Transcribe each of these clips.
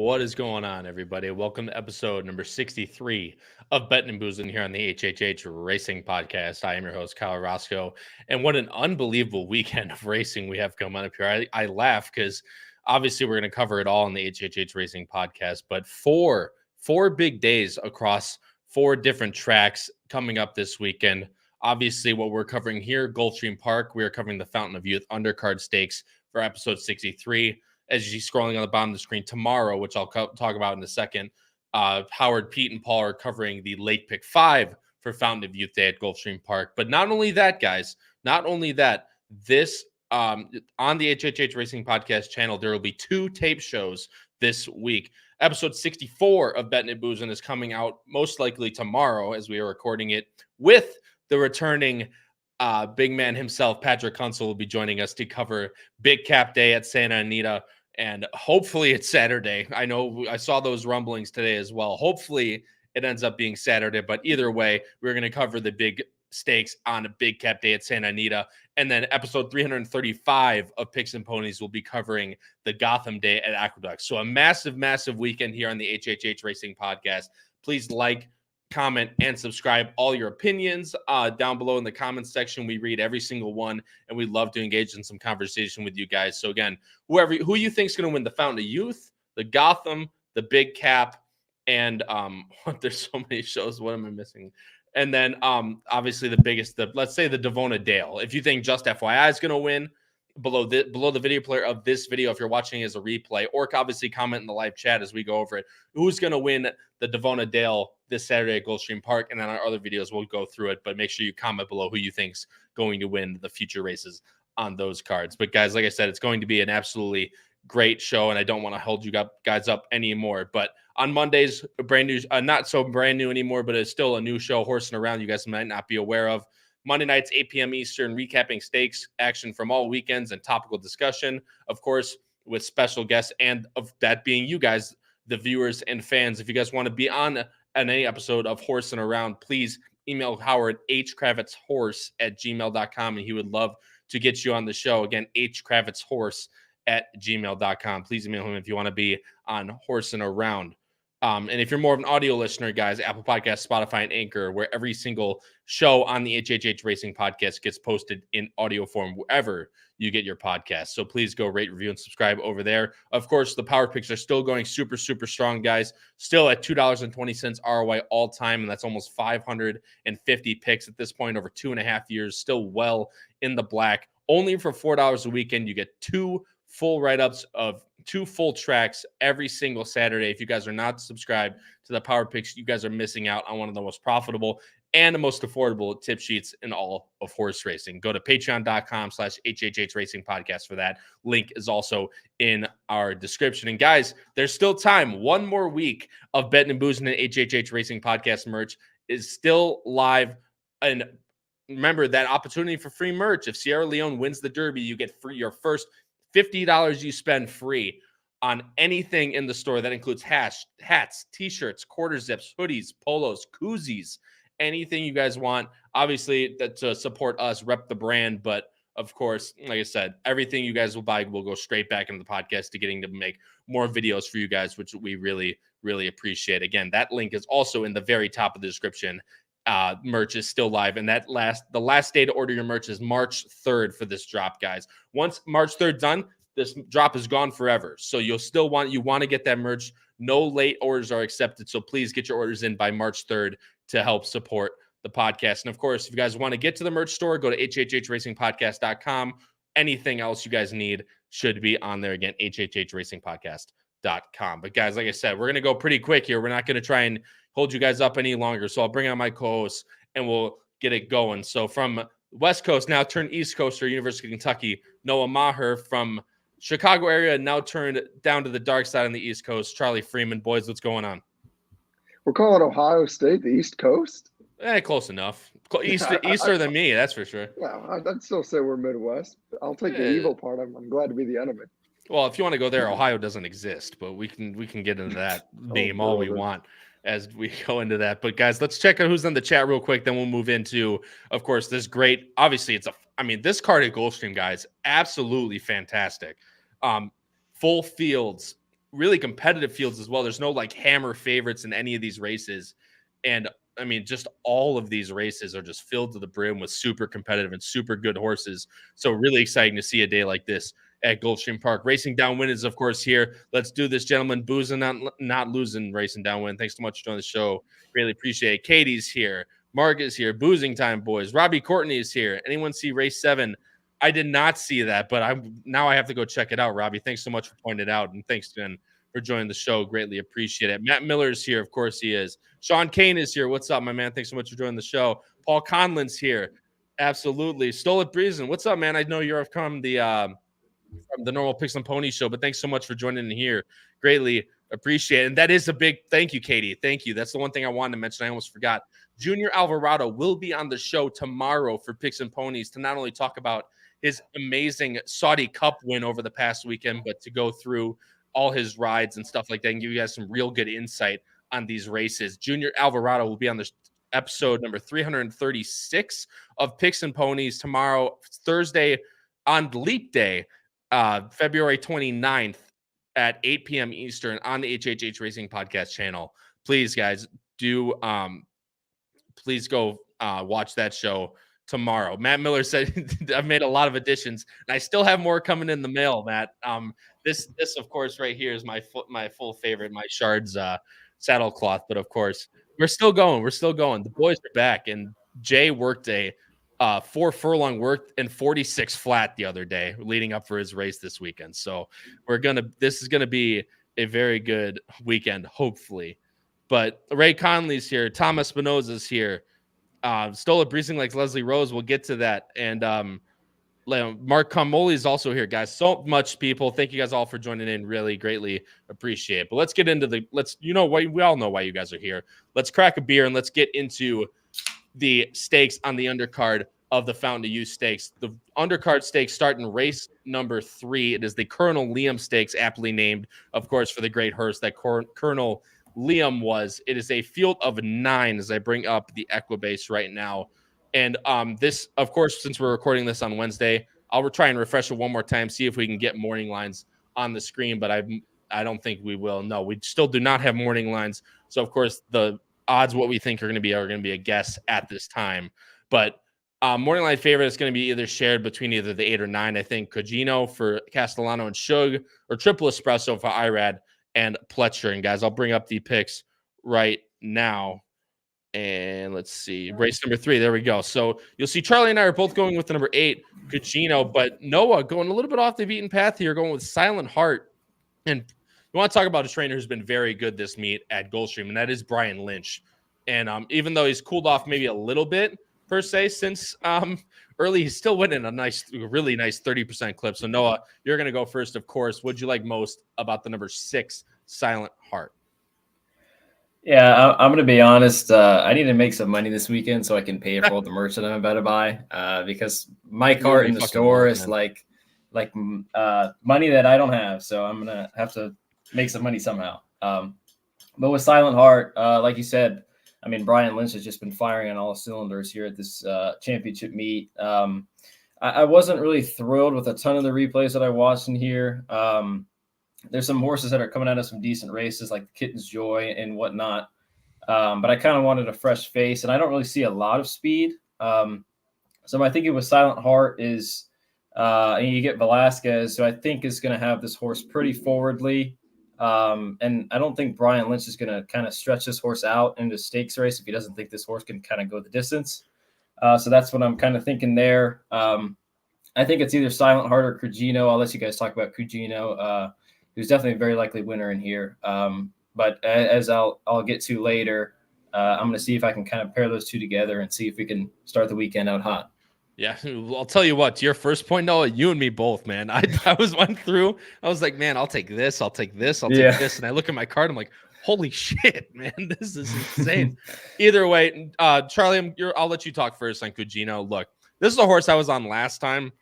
What is going on, everybody? Welcome to episode number 63 of Bettin N Boozin here on the HHH Racing Podcast. I am your host, Kyle Roscoe, and what an unbelievable weekend of racing we have coming up here. I laugh because obviously we're going to cover it all in the HHH Racing Podcast, but four big days across four different tracks coming up this weekend. Obviously, what we're covering here, Gulfstream Park, we are covering the Fountain of Youth Undercard Stakes for episode 63. As you see scrolling on the bottom of the screen tomorrow, which I'll talk about in a second, Howard, Pete, and Paul are covering the late pick 5 for Fountain of Youth Day at Gulfstream Park. But not only that, guys, this on the HHH Racing Podcast channel, there will be 2 tape shows this week. Episode 64 of Bettin N Boozin is coming out most likely tomorrow as we are recording it, with the returning big man himself, Patrick Kunsel, will be joining us to cover Big Cap Day at Santa Anita, and hopefully it's Saturday. I know I saw those rumblings today as well. Hopefully it ends up being Saturday, but either way, we're going to cover the big stakes on a Big Cap Day at Santa Anita, and then episode 335 of Picks and Ponies will be covering the Gotham Day at Aqueduct. So a massive, massive weekend here on the HHH Racing Podcast. Please like, comment, and subscribe. All your opinions down below in the comments section. We read every single one, and we love to engage in some conversation with you guys. So again, who you think is going to win the Fountain of Youth, the Gotham, the Big Cap, and there's so many shows. What am I missing? And then obviously the biggest, let's say the Devona Dale. If you think Just FYI is going to win, below the video player of this video, if you're watching as a replay, or obviously comment in the live chat as we go over it, who's going to win the Devona Dale this Saturday at Gulfstream Park, and then our other videos we'll go through it, but make sure you comment below who you think's going to win the future races on those cards. But guys, like I said, it's going to be an absolutely great show, and I don't want to hold you guys up anymore. But on Mondays, brand new, not so brand new anymore, but it's still a new show, Horsin Around, you guys might not be aware of. Monday nights, 8 p.m. Eastern, recapping stakes action from all weekends and topical discussion, of course, with special guests, and of that being you guys, the viewers and fans. If you guys want to be on any episode of Horsin Around, please email Howard, hkravitzhorse@gmail.com, and he would love to get you on the show. Again, hkravitzhorse@gmail.com. Please email him if you want to be on Horsin Around. And if you're more of an audio listener, guys, Apple Podcasts, Spotify, and Anchor, where every single show on the HHH Racing Podcast gets posted in audio form, wherever you get your podcast. So please go rate, review, and subscribe over there. Of course, the power picks are still going super, super strong, guys. Still at $2.20 ROI all time, and that's almost 550 picks at this point over 2.5 years. Still well in the black. Only for $4 a weekend, you get 2 full write-ups of 2 full tracks every single Saturday. If you guys are not subscribed to the Power Picks, you guys are missing out on one of the most profitable and the most affordable tip sheets in all of horse racing. Go to patreon.com/HHH Racing Podcast for that. Link is also in our description. And guys, there's still time. One more week of Bettin N Boozin and HHH Racing Podcast merch is still live. And remember that opportunity for free merch. If Sierra Leone wins the Derby, you get free your first $50 you spend free on anything in the store. That includes hats, t-shirts, quarter zips, hoodies, polos, koozies, anything you guys want. Obviously, to support us, rep the brand. But of course, like I said, everything you guys will buy will go straight back into the podcast to getting to make more videos for you guys, which we really, really appreciate. Again, that link is also in the very top of the description. Merch is still live, and the last day to order your merch is March 3rd for this drop, guys. Once March 3rd done, this drop is gone forever. So you want to get that merch. No late orders are accepted, so please get your orders in by March 3rd to help support the podcast. And of course, if you guys want to get to the merch store, go to hhhracingpodcast.com. Anything else you guys need should be on there. Again, hhhracingpodcast.com. But guys, like I said, we're going to go pretty quick here. We're not going to try and hold you guys up any longer. So I'll bring on my co-hosts and we'll get it going. So from West Coast, now turned East Coaster, University of Kentucky, Noah Maher. From Chicago area, now turned down to the dark side on the East Coast, Charlie Freeman. Boys, what's going on? We're calling Ohio State the East Coast? Close enough. Easter than me, that's for sure. Well, I'd still say we're Midwest. I'll take the evil part. I'm glad to be the enemy. Well, if you want to go there, Ohio doesn't exist, but we can get into that name all we want as we go into that. But guys, let's check out who's in the chat real quick. Then we'll move into, of course, this great. Obviously, this card at Gulfstream, guys, absolutely fantastic. Full fields, really competitive fields as well. There's no like hammer favorites in any of these races. And I mean, just all of these races are just filled to the brim with super competitive and super good horses. So really exciting to see a day like this at Gulfstream Park. Racing Downwind is, of course, here. Let's do this, gentlemen. Boozin not losing, Racing Downwind. Thanks so much for joining the show. Really appreciate it. Katie's here. Mark is here. Boozing time, boys. Robbie Courtney is here. Anyone see race 7? I did not see that, but now I have to go check it out, Robbie. Thanks so much for pointing it out, and thanks again for joining the show. Greatly appreciate it. Matt Miller is here. Of course he is. Sean Kane is here. What's up, my man? Thanks so much for joining the show. Paul Conlin's here. Absolutely. Stolet Breezin. What's up, man? I know you're from the normal Picks and Ponies show, but thanks so much for joining in here. Greatly appreciate it. And that is a big thank you, Katie. Thank you. That's the one thing I wanted to mention. I almost forgot. Junior Alvarado will be on the show tomorrow for Picks and Ponies to not only talk about his amazing Saudi Cup win over the past weekend, but to go through all his rides and stuff like that and give you guys some real good insight on these races. Junior Alvarado will be on this episode number 336 of Picks and Ponies tomorrow, Thursday, on Leap Day, February 29th at 8 p.m. Eastern on the HHH Racing Podcast channel. Please, guys, please go watch that show tomorrow. Matt Miller said I've made a lot of additions and I still have more coming in the mail, Matt. This of course right here is my full favorite, my Shards saddle cloth, but of course we're still going. The boys are back, and Jay worked a 4 furlong work and 46 flat the other day leading up for his race this weekend. So this is gonna be a very good weekend, hopefully. But Ray Conley's here, Thomas Spinoza's here. Stola Breezing like Leslie Rose. We'll get to that. And Mark Comoli is also here, guys. So much people. Thank you guys all for joining in. Really greatly appreciate it. But let's get into we all know why you guys are here. Let's crack a beer and let's get into the stakes on the undercard of the Fountain of Youth Stakes. The undercard stakes start in race number 3. It is the Colonel Liam Stakes, aptly named, of course, for the great hearse that Colonel Liam was. It is a field of 9 as I bring up the Equibase right now. And this, of course, since we're recording this on Wednesday, I'll try and refresh it one more time, see if we can get morning lines on the screen, but I don't think we will. No, we still do not have morning lines. So, of course, the odds, what we think are going to be a guess at this time. But morning line favorite is going to be either shared between either the 8 or 9. I think Cugino for Castellano and Shug, or Triple Espresso for Irad and Pletcher. And guys, I'll bring up the picks right now. And let's see, race number 3. There we go. So you'll see Charlie and I are both going with the number 8, Cugino, but Noah going a little bit off the beaten path here, going with Silent Heart. And we want to talk about a trainer who's been very good this meet at Gulfstream, and that is Brian Lynch. And even though he's cooled off maybe a little bit per se since early, he's still winning a really nice 30% clip. So Noah, you're going to go first, of course. What'd you like most about the number 6, Silent Heart? Yeah, I'm going to be honest. I need to make some money this weekend so I can pay for all the merch that I'm about to buy. Because my cart in the store is like money that I don't have. So I'm going to have to make some money somehow. But with Silent Heart, like you said, I mean, Brian Lynch has just been firing on all cylinders here at this championship meet. I wasn't really thrilled with a ton of the replays that I watched in here. There's some horses that are coming out of some decent races like Kitten's Joy and whatnot. But I kind of wanted a fresh face, and I don't really see a lot of speed. So my thinking with Silent Heart is and you get Velasquez, who I think is going to have this horse pretty forwardly. And I don't think Brian Lynch is going to kind of stretch this horse out into a stakes race if he doesn't think this horse can kind of go the distance. So that's what I'm kind of thinking there. I think it's either Silent Heart or Cugino. I'll let you guys talk about Cugino, who's definitely a very likely winner in here. But as I'll get to later, I'm going to see if I can kind of pair those two together and see if we can start the weekend out hot. Yeah, I'll tell you what, to your first point, Noah, you and me both, man. I went through, I was like, man, I'll take this, I'll take this. And I look at my card, I'm like, holy shit, man, this is insane. Either way, Charlie, I'll let you talk first on Cugino. Look, this is a horse I was on last time,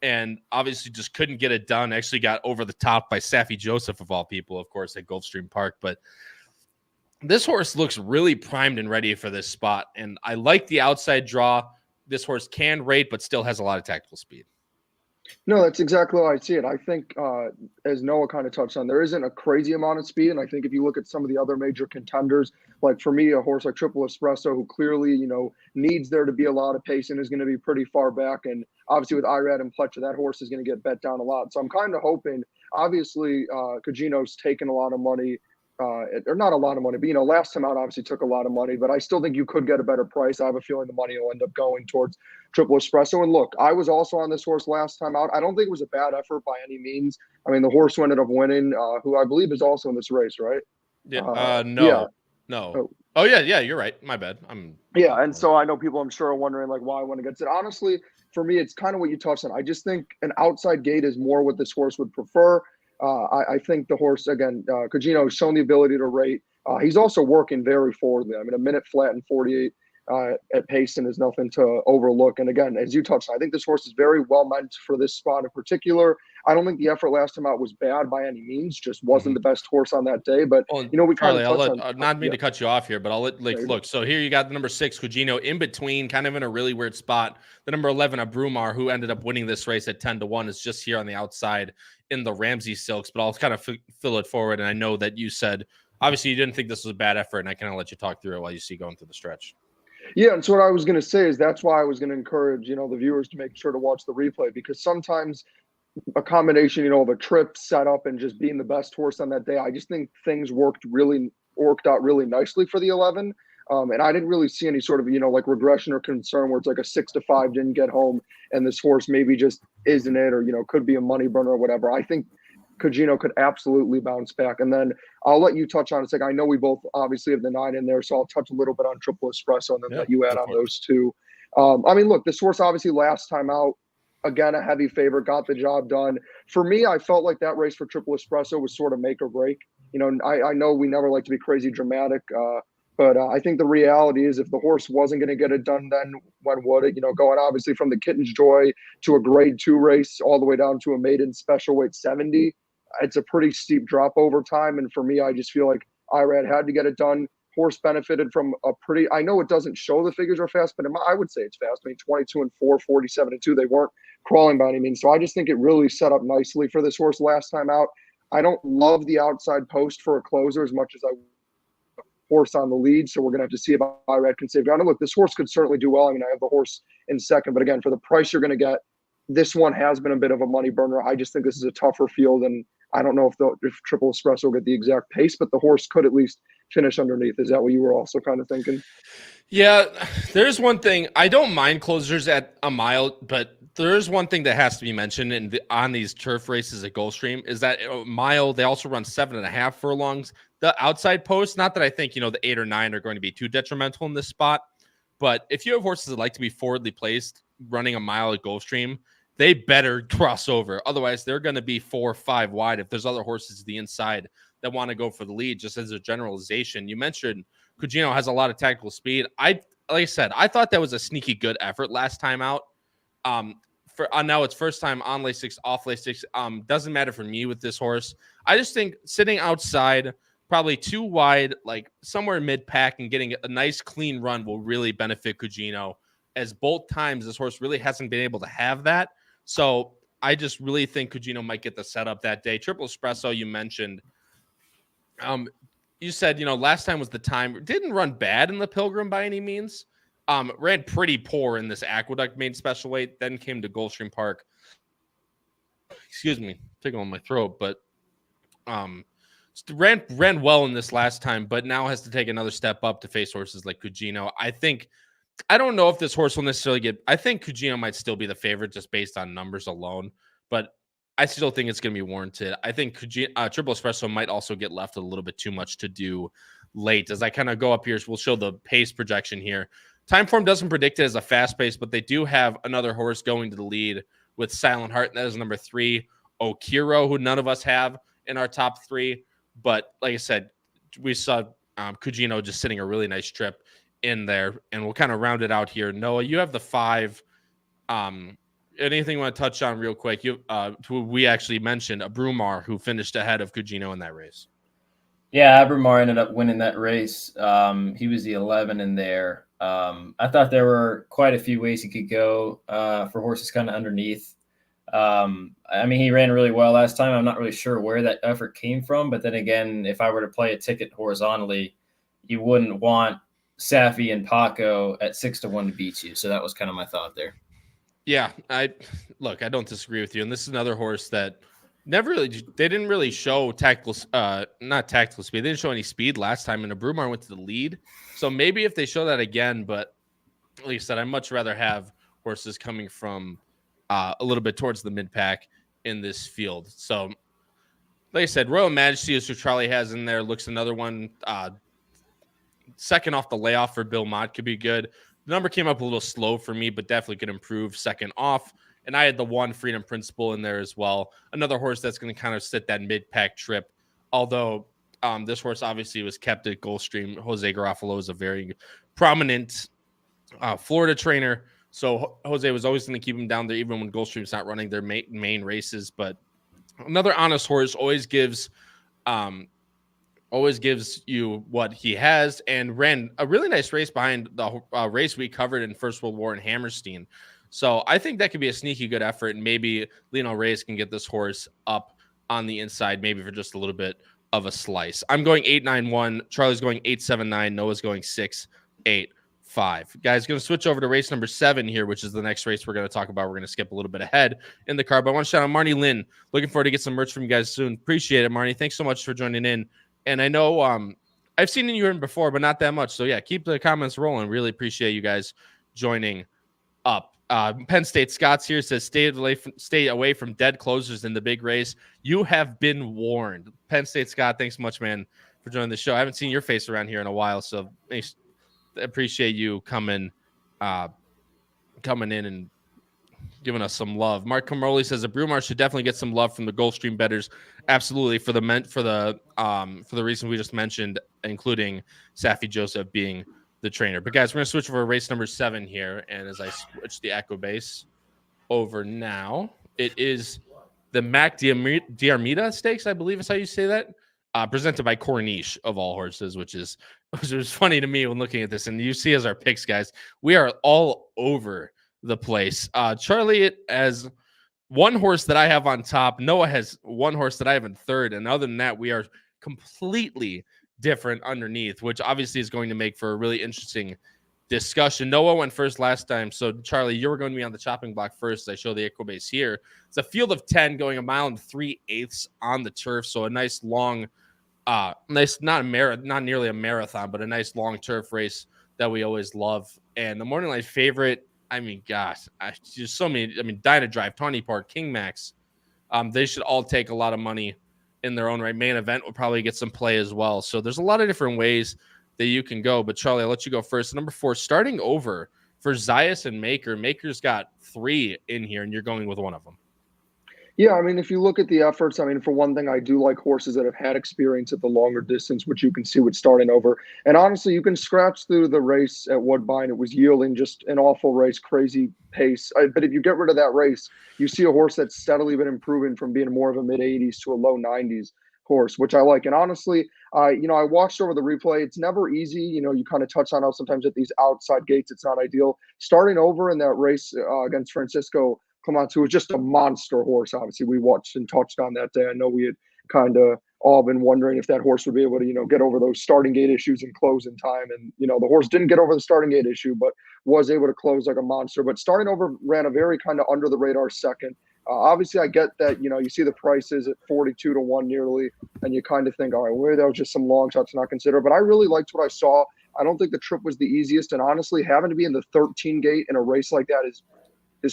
and obviously just couldn't get it done. Actually got over the top by Saffy Joseph, of all people, of course, at Gulfstream Park. But this horse looks really primed and ready for this spot, and I like the outside draw. This horse can rate, but still has a lot of tactical speed. No, that's exactly how I see it. I think, as Noah kind of touched on, there isn't a crazy amount of speed. And I think if you look at some of the other major contenders, like for me, a horse like Triple Espresso, who clearly, needs there to be a lot of pace and is going to be pretty far back. And obviously with Irad and Pletcher, that horse is going to get bet down a lot. So I'm kind of hoping, obviously, Cugino's taken a lot of money. Or not a lot of money, but last time out obviously took a lot of money, but I still think you could get a better price. I have a feeling the money will end up going towards Triple Espresso. And look, I was also on this horse last time out. I don't think it was a bad effort by any means. I mean, the horse who ended up winning, who I believe is also in this race, right? Yeah. No. Oh yeah, you're right. My bad. Yeah, and so I know people, I'm sure, are wondering like why I want to get it. Honestly, for me, it's kind of what you touched on. I just think an outside gate is more what this horse would prefer. I think the horse, again, Cugino has shown the ability to rate. He's also working very forwardly. I mean, a minute flat and 48 at Payson is nothing to overlook. And again, as you touched on, I think this horse is very well meant for this spot in particular. I don't think the effort last time out was bad by any means, just wasn't the best horse on that day. But, we Charlie, kind of I'll let, not mean to cut you off here, but I'll let, look, so here you got the number 6, Cugino, in between, kind of in a really weird spot. The number 11, Abrumar, who ended up winning this race at 10-1, is just here on the outside in the Ramsey Silks, but I'll kind of fill it forward. And I know that you said, obviously, you didn't think this was a bad effort, and I kind of let you talk through it while you see going through the stretch. Yeah, and so what I was going to say is that's why I was going to encourage, the viewers to make sure to watch the replay, because sometimes a combination, of a trip, setup, and just being the best horse on that day, I just think things worked out really nicely for the 11. And I didn't really see any sort of, like regression or concern where it's like a 6-5 didn't get home and this horse maybe just isn't it, or, could be a money burner or whatever. I think Cugino could absolutely bounce back. And then I'll let you touch on it. It's like, I know we both obviously have the 9 in there, so I'll touch a little bit on Triple Espresso and then let you add on those two. I mean, look, this horse obviously last time out, again, a heavy favorite, got the job done. For me, I felt like that race for Triple Espresso was sort of make or break. I know we never like to be crazy dramatic, but I think the reality is if the horse wasn't going to get it done, then when would it? Going obviously from the Kitten's Joy to a grade 2 race all the way down to a maiden special weight 70. It's a pretty steep drop over time. And for me, I just feel like Irad had to get it done. Horse benefited from I know it doesn't show the figures are fast, but I would say it's fast. I mean, 22-4, 47-2. They weren't crawling by any means. So I just think it really set up nicely for this horse last time out. I don't love the outside post for a closer as much as I horse on the lead. So we're going to have to see if Irad can save ground. And look, this horse could certainly do well. I mean, I have the horse in second, but again, for the price you're going to get, this one has been a bit of a money burner. I just think this is a tougher field, and I don't know if Triple Espresso will get the exact pace, but the horse could at least finish underneath. Is that what you were also kind of thinking? Yeah, there's one thing. I don't mind closers at a mile, but there's one thing that has to be mentioned on these turf races at Gulfstream is that a mile, they also run 7.5 furlongs. The outside post, not that I think, the 8 or 9 are going to be too detrimental in this spot, but if you have horses that like to be forwardly placed running a mile at Gulfstream, they better cross over. Otherwise, they're going to be 4 or 5 wide if there's other horses to the inside that want to go for the lead, just as a generalization. You mentioned Cugino has a lot of tactical speed. Like I said, I thought that was a sneaky good effort last time out. Now it's first time on Lasix, off Lasix. Doesn't matter for me with this horse. I just think sitting outside, probably 2 wide, like somewhere mid-pack and getting a nice clean run will really benefit Cugino, as both times this horse really hasn't been able to have that. So I just really think Cugino might get the setup that day. Triple Espresso, you mentioned. You said, last time was the time. Didn't run bad in the Pilgrim by any means. Ran pretty poor in this Aqueduct main special weight, then came to Gulfstream Park. Excuse me, tickling my throat, but ran well in this last time, but now has to take another step up to face horses like Cugino. I don't know if this horse will necessarily I think Cugino might still be the favorite just based on numbers alone, but I still think it's going to be warranted. I think Triple Espresso might also get left a little bit too much to do late. As I kind of go up here, we'll show the pace projection here. Timeform doesn't predict it as a fast pace, but they do have another horse going to the lead with Silent Heart, and that is number 3, Okiro, who none of us have in our top 3. But like I said, we saw Cugino just sitting a really nice trip in there, and we'll kind of round it out here. Noah, you have the 5. Anything you want to touch on real quick? We actually mentioned Abrumar, who finished ahead of Cugino in that race. Yeah, Abrumar ended up winning that race. He was the 11 in there. I thought there were quite a few ways he could go for horses kind of underneath. I mean, he ran really well last time. I'm not really sure where that effort came from, but then again, if I were to play a ticket horizontally, you wouldn't want Safi and Paco at 6-1 to beat you. So that was kind of my thought there. Yeah, I don't disagree with you. And this is another horse that they didn't really show not tactical speed. They didn't show any speed last time, and the Brumar went to the lead. So maybe if they show that again, but like I said, I'd much rather have horses coming from a little bit towards the mid pack in this field. So like I said, Royal Majesty is who Charlie has in there. Looks another one. Second off the layoff for Bill Mott could be good. The number came up a little slow for me, but definitely could improve second off. And I had the one Freedom Principle in there as well. Another horse that's going to kind of sit that mid-pack trip. Although this horse obviously was kept at Gulfstream. Jose Garofalo is a very prominent Florida trainer. So Jose was always going to keep him down there, even when Gulfstream's not running their main races. But another honest horse always gives you what he has, and ran a really nice race behind the race we covered in First World War in Hammerstein. So I think that could be a sneaky good effort, and maybe Lionel Reyes can get this horse up on the inside, maybe for just a little bit of a slice. I'm going 8-9-1. Charlie's going 8-7-9. Noah's going 6-8-5. Guys, going to switch over to race number 7 here, which is the next race we're going to talk about. We're going to skip a little bit ahead in the card, but I want to shout out Marnie Lynn. Looking forward to get some merch from you guys soon. Appreciate it, Marnie. Thanks so much for joining in. And I know I've seen you in before, but not that much. So, yeah, keep the comments rolling. Really appreciate you guys joining up. Penn State Scott's here, says stay away from dead closers in the big race. You have been warned. Penn State Scott, thanks so much, man, for joining the show. I haven't seen your face around here in a while, so I appreciate you coming in and giving us some love. Mark Camroli says the Brumar should definitely get some love from the Gulfstream bettors. Absolutely, for the reason we just mentioned, including Safi Joseph being the trainer. But guys, we're gonna switch over to race number 7 here, and as I switch the Echo Base over now, it is the Mac Diarmida Stakes, I believe is how you say that. Presented by Corniche of all horses, which was funny to me when looking at this. And you see as our picks, guys, we are all over the place. Charlie has one horse that I have on top. Noah has one horse that I have in third. And other than that, we are completely different underneath, which obviously is going to make for a really interesting discussion. Noah went first last time. So Charlie, you were going to be on the chopping block first. I show the Echo Base here. It's a field of 10 going 1 3/8 on the turf. So a nice long, not nearly a marathon, but a nice long turf race that we always love. And the morning light favorite, I mean, gosh, just so many. I mean, Dyna Drive, Tawny Park, King Max, they should all take a lot of money in their own right. Main Event will probably get some play as well. So there's a lot of different ways that you can go. But Charlie, I'll let you go first. Number 4, starting over for Zayas and Maker. Maker's got 3 in here, and you're going with one of them. Yeah, I mean, if you look at the efforts, I mean, for one thing, I do like horses that have had experience at the longer distance, which you can see with starting over. And honestly, you can scratch through the race at Woodbine. It was yielding just an awful race, crazy pace. But if you get rid of that race, you see a horse that's steadily been improving from being more of a mid-80s to a low 90s horse, which I like. And honestly, I watched over the replay. It's never easy. You kind of touch on how sometimes at these outside gates, it's not ideal. Starting over in that race against Francisco Clemente was just a monster horse. Obviously, we watched and touched on that day. I know we had kind of all been wondering if that horse would be able to, get over those starting gate issues and close in time. And, the horse didn't get over the starting gate issue, but was able to close like a monster. But starting over ran a very kind of under the radar second. Obviously, I get that, you see the prices at 42-1 nearly, and you kind of think, all right, well, that was just some long shots not considered. But I really liked what I saw. I don't think the trip was the easiest. And honestly, having to be in the 13 gate in a race like that is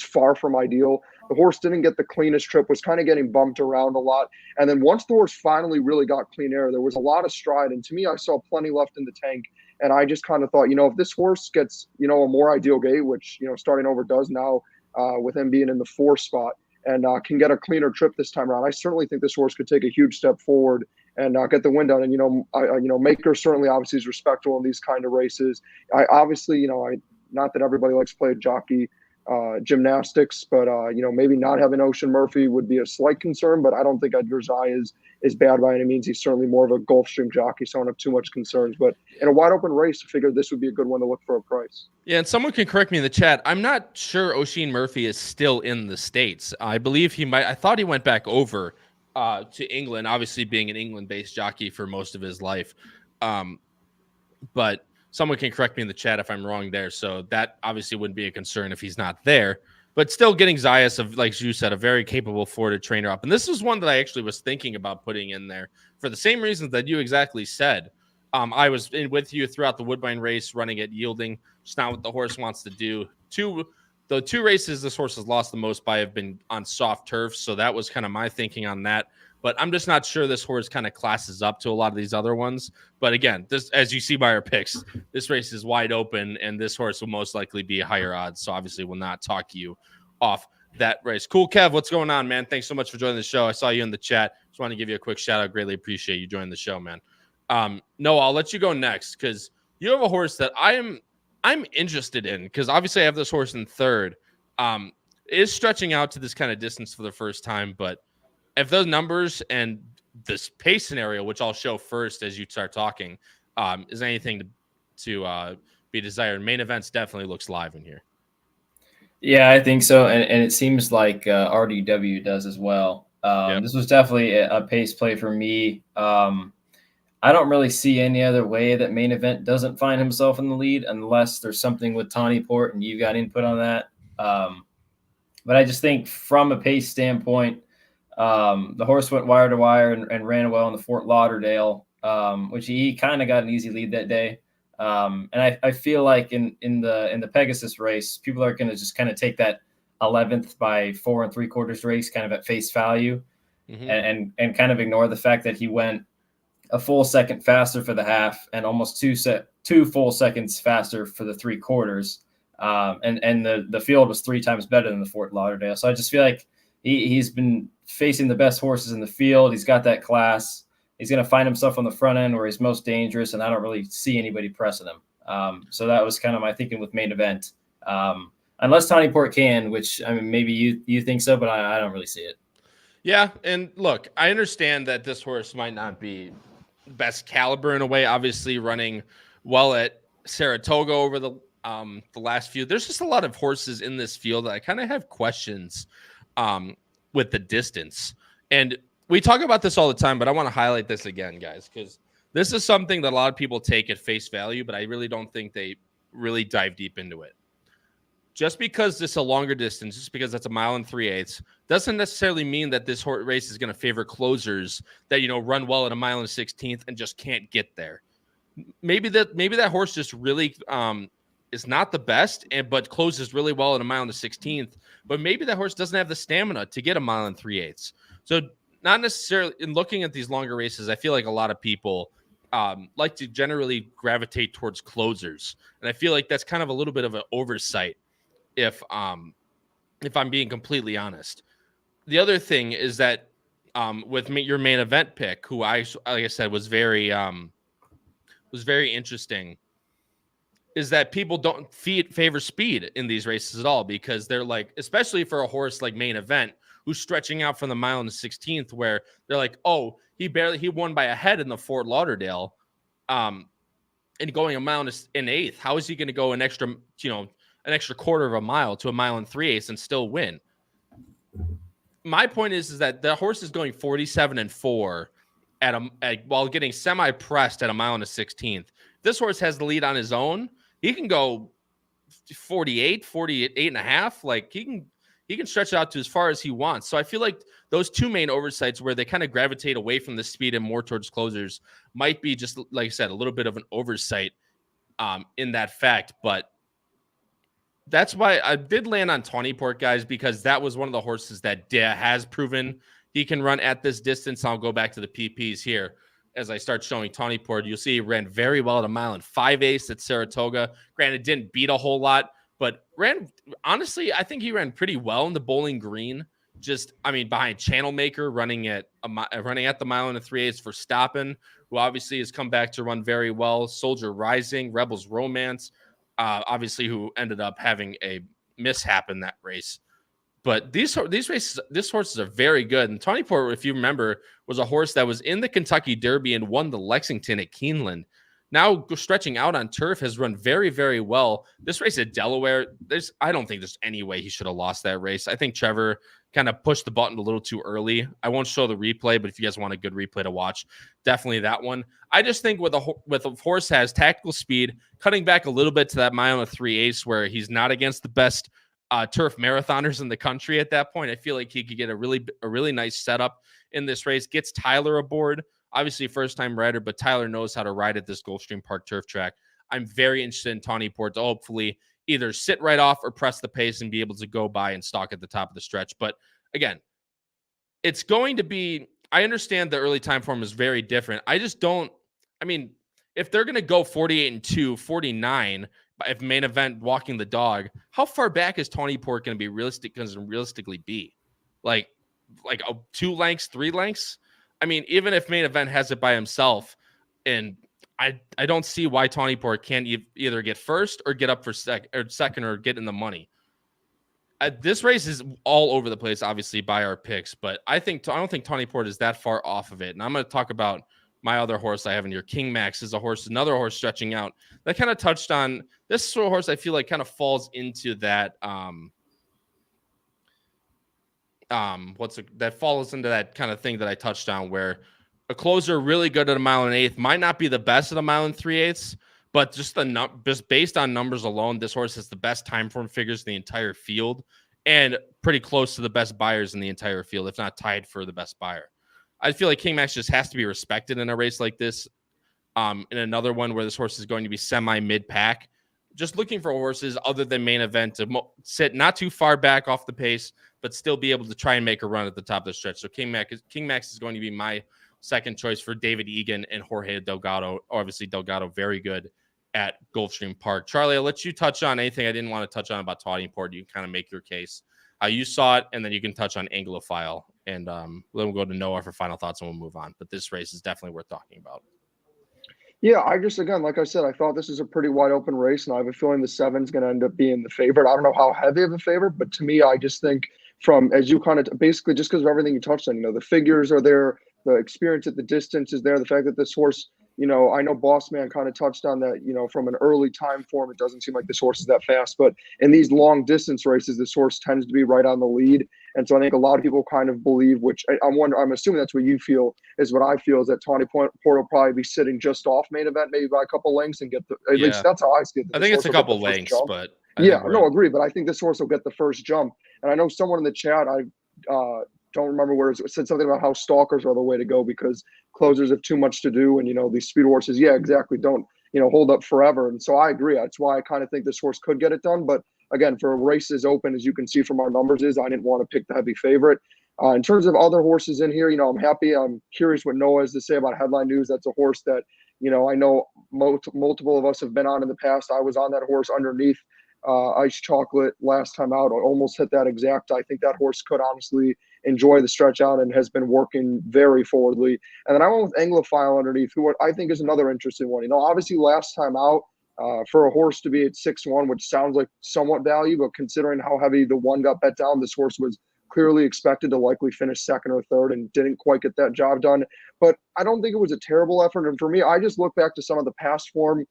far from ideal. The horse didn't get the cleanest trip, was kind of getting bumped around a lot. And then once the horse finally really got clean air, there was a lot of stride. And to me, I saw plenty left in the tank. And I just kind of thought, if this horse gets, a more ideal gate, which, starting over does now with him being in the 4 spot and can get a cleaner trip this time around, I certainly think this horse could take a huge step forward and get the win done. And, Maker certainly obviously is respectable in these kind of races. I obviously, not that everybody likes to play a jockey gymnastics, but maybe not having Ocean Murphy would be a slight concern, but I don't think Edgar Zaya is bad by any means. He's certainly more of a Gulfstream jockey, so I don't have too much concerns, but in a wide open race, I figured this would be a good one to look for a price. Yeah, and someone can correct me in the chat. I'm not sure Oisin Murphy is still in the States. I believe I thought he went back over to England, obviously being an England-based jockey for most of his life. But someone can correct me in the chat if I'm wrong there. So that obviously wouldn't be a concern if he's not there. But still getting Zayas, like you said, a very capable forwarded trainer up. And this is one that I actually was thinking about putting in there for the same reasons that you exactly said. I was with you throughout the Woodbine race, running at yielding. It's not what the horse wants to do. The two races this horse has lost the most by have been on soft turf. So that was kind of my thinking on that. But I'm just not sure this horse kind of classes up to a lot of these other ones. But again, this, as you see by our picks, this race is wide open, and this horse will most likely be a higher odds. So obviously we'll not talk you off that race. Cool, Kev, what's going on, man? Thanks so much for joining the show. I saw you in the chat. Just want to give you a quick shout out. Greatly appreciate you joining the show, man. No, I'll let you go next because you have a horse that I'm interested in because obviously I have this horse in third. It is stretching out to this kind of distance for the first time, but if those numbers and this pace scenario, which I'll show first as you start talking, is anything to be desired, Main Events definitely looks live in here. Yeah, I think so, and it seems like RDW does as well. Yep. This was definitely a pace play for me. I don't really see any other way that Main Event doesn't find himself in the lead unless there's something with Tawny Port and you've got input on that. But I just think from a pace standpoint, the horse went wire to wire and ran well in the Fort Lauderdale, which he kind of got an easy lead that day. And I feel like in the Pegasus race, people are going to just kind of take that 11th by 4 3/4 race kind of at face value, and kind of ignore the fact that he went a full second faster for the half and almost 2 full seconds faster for the 3/4. And the field was 3 times better than the Fort Lauderdale. So I just feel like he's been facing the best horses in the field. He's got that class. He's going to find himself on the front end where he's most dangerous, and I don't really see anybody pressing him. So that was kind of my thinking with Main Event. Unless Tawny Port can, which, I mean, maybe you think so, but I don't really see it. Yeah, and look, I understand that this horse might not be best caliber in a way, obviously running well at Saratoga over the last few. There's just a lot of horses in this field that I kind of have questions with the distance. And we talk about this all the time, but I want to highlight this again, guys, because this is something that a lot of people take at face value, but I really don't think they really dive deep into it. Just because this is a longer distance, just because that's 1 3/8, doesn't necessarily mean that this race is going to favor closers that, run well at 1 16 and just can't get there. Maybe that horse just really is not the best, but closes really well at 1 16, but maybe that horse doesn't have the stamina to get 1 3/8. So not necessarily in looking at these longer races, I feel like a lot of people like to generally gravitate towards closers. And I feel like that's kind of a little bit of an oversight if I'm being completely honest. The other thing is that with your Main Event pick, who like I said, was very interesting, is that people don't favor speed in these races at all, because they're like, especially for a horse like Main Event, who's stretching out from the 1 16, where they're like, oh, he won by a head in the Fort Lauderdale, and going 1 1/8. How is he going to go an extra 1/4 of a mile to 1 3/8 and still win? My point is that the horse is going 47-4 while getting semi-pressed at 1 16. This horse has the lead on his own. He can go 48.5. Like he can stretch it out to as far as he wants. So I feel like those two main oversights where they kind of gravitate away from the speed and more towards closers might be, just like I said, a little bit of an oversight in that fact. But that's why I did land on Tawny Port, guys, because that was one of the horses that has proven he can run at this distance. I'll go back to the PPs here. As I start showing Tawny Port, you'll see he ran very well at 1 5/8 at Saratoga. Granted, didn't beat a whole lot, but honestly, I think he ran pretty well in the Bowling Green. Behind Channel Maker, running at the 1 3/8 for Stoppin', who obviously has come back to run very well. Soldier Rising, Rebels Romance, obviously, who ended up having a mishap in that race. But these races, this horses are very good. And Tawny Port, if you remember, was a horse that was in the Kentucky Derby and won the Lexington at Keeneland. Now stretching out on turf, has run very, very well. This race at Delaware, I don't think there's any way he should have lost that race. I think Trevor kind of pushed the button a little too early. I won't show the replay, but if you guys want a good replay to watch, definitely that one. I just think with a horse has tactical speed, cutting back a little bit to that mile and 3/8 where he's not against the best turf marathoners in the country at that point. I feel like he could get a really nice setup in this race. Gets Tyler aboard, obviously first time rider, but Tyler knows how to ride at this Gulfstream Park turf track. I'm very interested in Tawny Port to hopefully either sit right off or press the pace and be able to go by and stalk at the top of the stretch. But again, it's going to be, I understand the early time form is very different. I just don't, I mean, if they're going to go 48-2, 49, if main event walking the dog, how far back is Tawny Port going to be realistically be? Like 2 lengths, 3 lengths? I mean, even if main event has it by himself, and I don't see why Tawny Port can't either get first or get up for second or get in the money. This race is all over the place, obviously, by our picks, but I don't think Tawny Port is that far off of it. And I'm going to talk about my other horse I have in here. King Max is another horse stretching out that kind of touched on this sort of horse. I feel like kind of falls into that, that falls into that kind of thing that I touched on, where a closer really good at a mile and 1/8 might not be the best at a mile and 3/8, but just based on numbers alone, this horse has the best time form figures in the entire field and pretty close to the best buyers in the entire field, if not tied for the best buyer. I feel like King Max just has to be respected in a race like this. In another one where this horse is going to be semi-mid pack, just looking for horses other than main event to sit not too far back off the pace, but still be able to try and make a run at the top of the stretch. So King Max is going to be my second choice for David Egan and Jorge Delgado. Obviously, Delgado very good at Gulfstream Park. Charlie, I'll let you touch on anything I didn't want to touch on about Tawny Port. You can kind of make your case. You saw it, and then you can touch on Anglophile. And then we'll go to Noah for final thoughts, and we'll move on. But this race is definitely worth talking about. Yeah, again, like I said, I thought this is a pretty wide open race, and I have a feeling the 7's going to end up being the favorite. I don't know how heavy of a favorite, but to me, I just think as you kind of basically just because of everything you touched on, the figures are there, the experience at the distance is there, the fact that this horse, I know Bossman kind of touched on that, from an early time form, it doesn't seem like this horse is that fast, but in these long distance races, this horse tends to be right on the lead. And so I think a lot of people kind of believe, which I'm assuming that's what you feel, is what I feel, is that Tawny Port will probably be sitting just off main event, maybe by a couple lengths, and get at least that's how I see it. I think it's a couple lengths, but agree. But I think this horse will get the first jump. And I know someone in the chat, I don't remember where it said something about how stalkers are the way to go because closers have too much to do, and these speed horses, don't hold up forever. And so I agree. That's why I kind of think this horse could get it done, but. Again, for races open, as you can see from our numbers, I didn't want to pick the heavy favorite. In terms of other horses in here, I'm happy. I'm curious what Noah has to say about Headline News. That's a horse that, I know multiple of us have been on in the past. I was on that horse underneath Ice Chocolate last time out. I almost hit that exact. I think that horse could honestly enjoy the stretch out and has been working very forwardly. And then I went with Anglophile underneath, who I think is another interesting one. Obviously last time out, for a horse to be at 6-1, which sounds like somewhat value, but considering how heavy the 1 got bet down, this horse was clearly expected to likely finish second or third and didn't quite get that job done. But I don't think it was a terrible effort. And for me, I just look back to some of the past form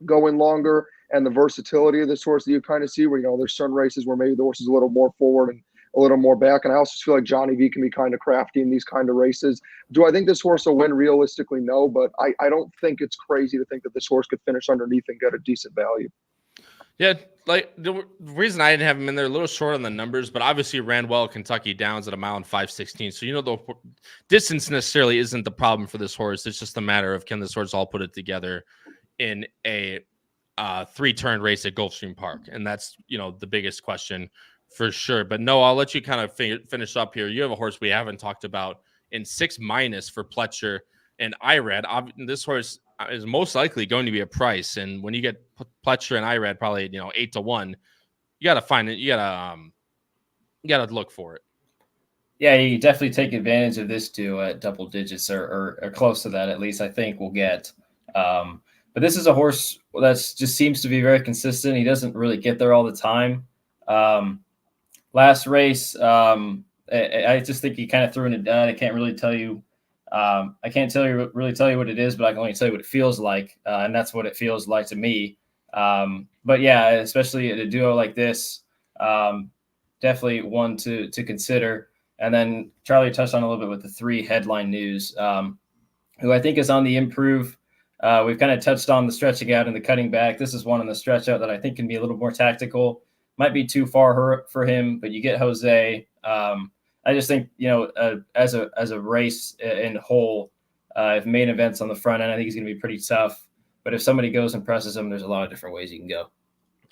going longer and the versatility of this horse that you kind of see where, there's certain races where maybe the horse is a little more forward and a little more back. And I also feel like Johnny V can be kind of crafty in these kind of races. Do I think this horse will win? Realistically, no, but I don't think it's crazy to think that this horse could finish underneath and get a decent value. Yeah, like the reason I didn't have him in there, a little short on the numbers, but obviously ran well at Kentucky Downs at a mile and 5:16. So, the distance necessarily isn't the problem for this horse. It's just a matter of can this horse all put it together in a 3-turn race at Gulfstream Park. And that's, the biggest question. For sure. But no, I'll let you kind of finish up here. You have a horse we haven't talked about in 6- for Pletcher and Irad. This horse is most likely going to be a price. And when you get Pletcher and Irad, probably, 8-1, you got to find it. You got to look for it. Yeah, you definitely take advantage of this too at double digits or close to that, at least I think we'll get. But this is a horse that just seems to be very consistent. He doesn't really get there all the time. Last race, I just think he kind of threw in a dud. I can't really tell you. I can't really tell you what it is, but I can only tell you what it feels like, and that's what it feels like to me. But yeah, especially at a duo like this, definitely one to consider. And then Charlie touched on a little bit with the 3 headline news, who I think is on the improve. We've kind of touched on the stretching out and the cutting back. This is one on the stretch out that I think can be a little more tactical. Might be too far for him, but you get Jose. I just think, as a race in whole, if main events on the front end, I think he's going to be pretty tough. But if somebody goes and presses him, there's a lot of different ways you can go.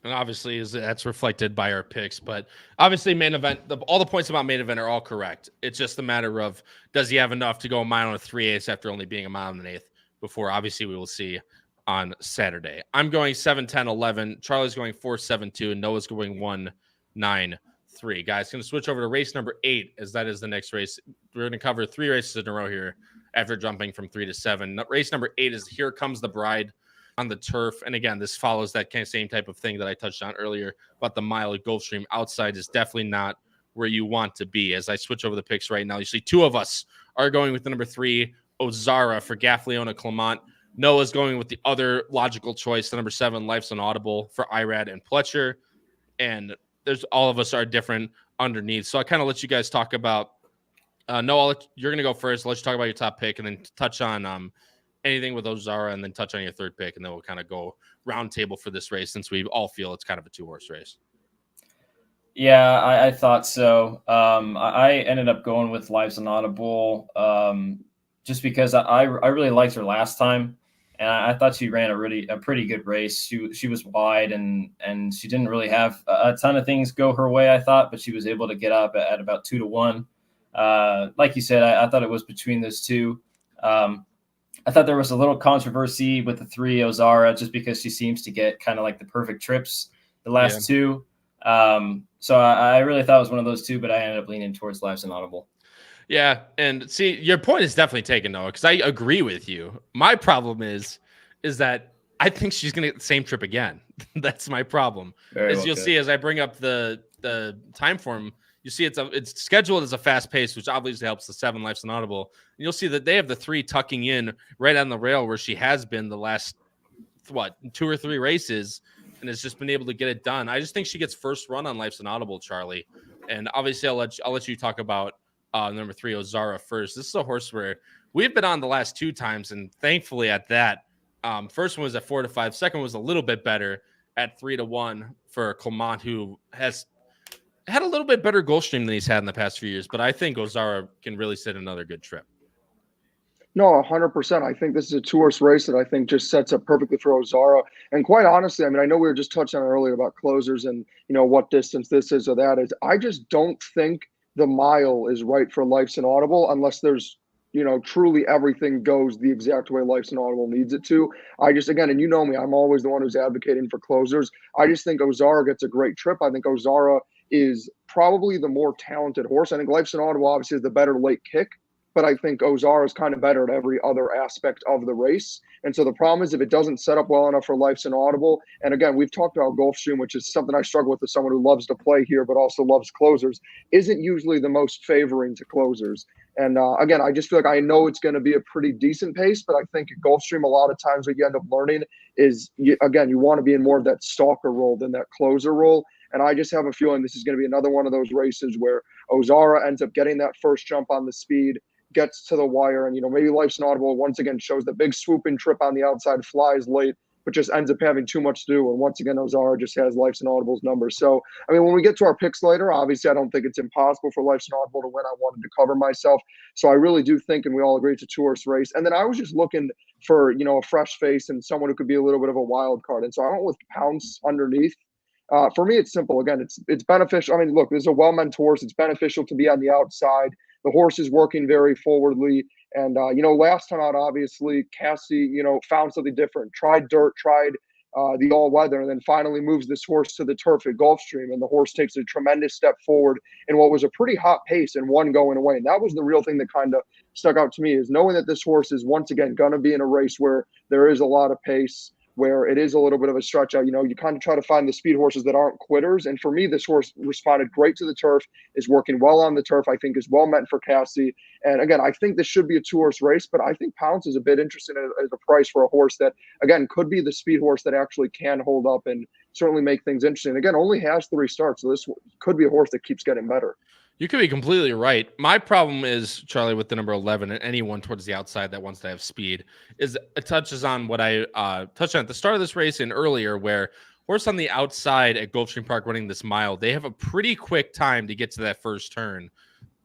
And obviously, that's reflected by our picks. But obviously, main event, all the points about main event are all correct. It's just a matter of, does he have enough to go a mile and 3/8 after only being a mile and 1/8 before? Obviously, we will see on Saturday. I'm going 7-10-11. Charlie's going 4-7-2, and Noah's going 1-9-3. Guys, going to switch over to race number 8, as that is the next race. We're going to cover 3 races in a row here after jumping from 3 to 7. Race number 8 is Here Comes the Bride on the turf. And again, this follows that kind of same type of thing that I touched on earlier about the mile at Gulfstream. Outside is definitely not where you want to be. As I switch over the picks right now, you see 2 of us are going with the number 3, Ozara for Gaffleona Clement. Noah's going with the other logical choice, the number 7, Life's Inaudible for Irad and Pletcher. And there's all of us are different underneath. So I kind of let you guys talk about Noah, you're going to go first. Let's talk about your top pick and then touch on anything with Ozara and then touch on your third pick. And then we'll kind of go round table for this race since we all feel it's kind of a 2-horse race. Yeah, I thought so. I ended up going with Life's Inaudible just because I really liked her last time. And I thought she ran a pretty good race. She was wide and she didn't really have a ton of things go her way, I thought, but she was able to get up at about 2-1. Like you said, I thought it was between those 2. I thought there was a little controversy with the 3 Ozara just because she seems to get kind of like the perfect trips the last 2. So I really thought it was one of those 2, but I ended up leaning towards Life's Inaudible. Yeah, and see, your point is definitely taken, Noah, because I agree with you. My problem is that I think she's going to get the same trip again. That's my problem. As you'll see, as I bring up the time form, you see it's scheduled as a fast pace, which obviously helps the 7 Life's Inaudible. And you'll see that they have the 3 tucking in right on the rail where she has been the last, 2 or 3 races, and has just been able to get it done. I just think she gets first run on Life's Inaudible, Charlie. And obviously, I'll let you talk about number 3, Ozara, first. This is a horse where we've been on the last 2 times, and thankfully at that, first one was at 4-5. Second was a little bit better at 3-1 for Clement, who has had a little bit better Gulfstream than he's had in the past few years. But I think Ozara can really sit another good trip. No, 100%. I think this is a 2-horse race that I think just sets up perfectly for Ozara. And quite honestly, I mean, I know we were just touching on earlier about closers and, what distance this is or that is. I just don't think the mile is right for Life's Inaudible unless there's, truly everything goes the exact way Life's Inaudible needs it to. I just, again, and you know me, I'm always the one who's advocating for closers. I just think Ozara gets a great trip. I think Ozara is probably the more talented horse. I think Life's Inaudible obviously is the better late kick, but I think Ozara is kind of better at every other aspect of the race. And so the problem is if it doesn't set up well enough for Life's Inaudible, and again, we've talked about Gulfstream, which is something I struggle with as someone who loves to play here, but also loves closers, isn't usually the most favoring to closers. And again, I just feel like I know it's going to be a pretty decent pace, but I think at Gulfstream, a lot of times what you end up learning is, you want to be in more of that stalker role than that closer role. And I just have a feeling this is going to be another one of those races where Ozara ends up getting that first jump on the speed, gets to the wire, and maybe Life's Inaudible once again shows the big swooping trip on the outside, flies late, but just ends up having too much to do. And once again, Ozara just has Life's Inaudible's number. So, I mean, when we get to our picks later, obviously I don't think it's impossible for Life's Inaudible to win. I wanted to cover myself. So I really do think, and we all agree, it's a 2-horse race. And then I was just looking for, a fresh face and someone who could be a little bit of a wild card. And so I went with Pounce underneath. For me, it's simple. Again, it's beneficial. I mean, look, this is a well-meant horse. It's beneficial to be on the outside. The horse is working very forwardly. And, last time out, obviously, Cassie, found something different, tried dirt, tried the all-weather, and then finally moves this horse to the turf at Gulfstream. And the horse takes a tremendous step forward in what was a pretty hot pace and one going away. And that was the real thing that kind of stuck out to me, is knowing that this horse is once again going to be in a race where there is a lot of pace. where it is a little bit of a stretch out. You kind of try to find the speed horses that aren't quitters. And for me, this horse responded great to the turf, is working well on the turf, I think is well meant for Cassie. And again, I think this should be a 2-horse race, but I think Pounce is a bit interesting as a price for a horse that, again, could be the speed horse that actually can hold up and certainly make things interesting. Again, only has 3 starts, so this could be a horse that keeps getting better. You could be completely right. My problem is, Charlie, with the number 11 and anyone towards the outside that wants to have speed, is it touches on what I touched on at the start of this race and earlier, where horse on the outside at Gulfstream Park running this mile, they have a pretty quick time to get to that first turn.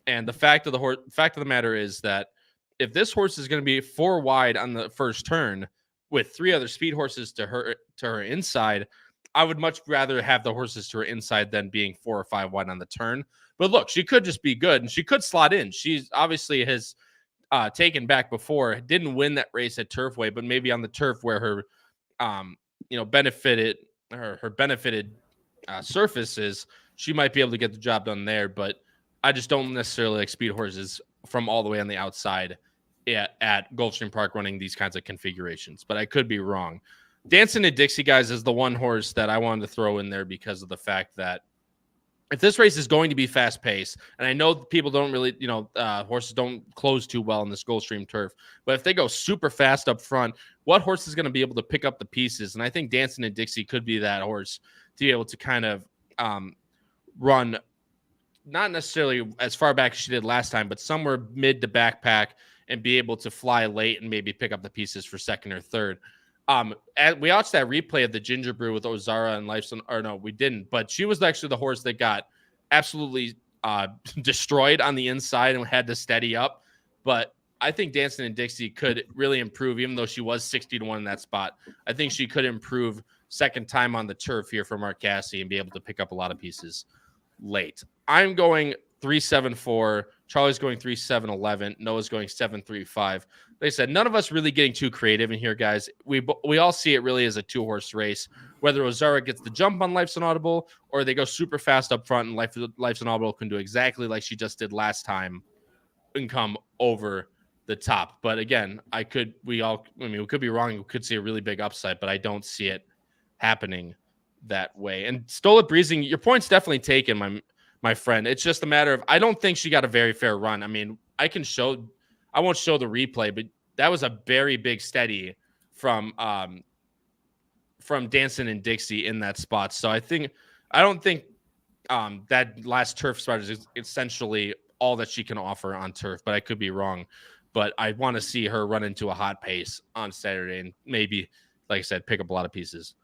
And the fact of the matter is that if this horse is going to be 4 wide on the first turn with 3 other speed horses to her inside, I would much rather have the horses to her inside than being 4 or 5 wide on the turn. But look, she could just be good and she could slot in. She's obviously has taken back before, didn't win that race at Turfway, but maybe on the turf where her, benefited surfaces, she might be able to get the job done there. But I just don't necessarily like speed horses from all the way on the outside at Gulfstream Park running these kinds of configurations. But I could be wrong. Dancing to Dixie, guys, is the one horse that I wanted to throw in there because of the fact that if this race is going to be fast paced, and I know people don't really, horses don't close too well in this Gulfstream turf, but if they go super fast up front, what horse is going to be able to pick up the pieces? And I think Dancing to Dixie could be that horse to be able to kind of run, not necessarily as far back as she did last time, but somewhere mid to backpack and be able to fly late and maybe pick up the pieces for second or third. We watched that replay of the Ginger Brew with Ozara and Lifeson, or no, we didn't, but she was actually the horse that got absolutely destroyed on the inside and had to steady up. But I think Dancing and Dixie could really improve, even though she was 60-1 in that spot. I think she could improve second time on the turf here for Mark Cassie and be able to pick up a lot of pieces late. I'm going 3-7-4. Charlie's going 3-7-11. Noah's going 7-3-5. Like I said, none of us really getting too creative in here, guys. We all see it really as a 2-horse race. Whether Ozara gets the jump on Life's Inaudible or they go super fast up front and Life's Inaudible can do exactly like she just did last time and come over the top. But again, we could be wrong. We could see a really big upside, but I don't see it happening that way. And Stolet Breezing, your point's definitely taken, my friend. It's just a matter of, I don't think she got a very fair run. I mean, I won't show the replay, but that was a very big steady from Dancing and Dixie in that spot. So I don't think that last turf spot is essentially all that she can offer on turf, but I could be wrong. But I want to see her run into a hot pace on Saturday and maybe, like I said, pick up a lot of pieces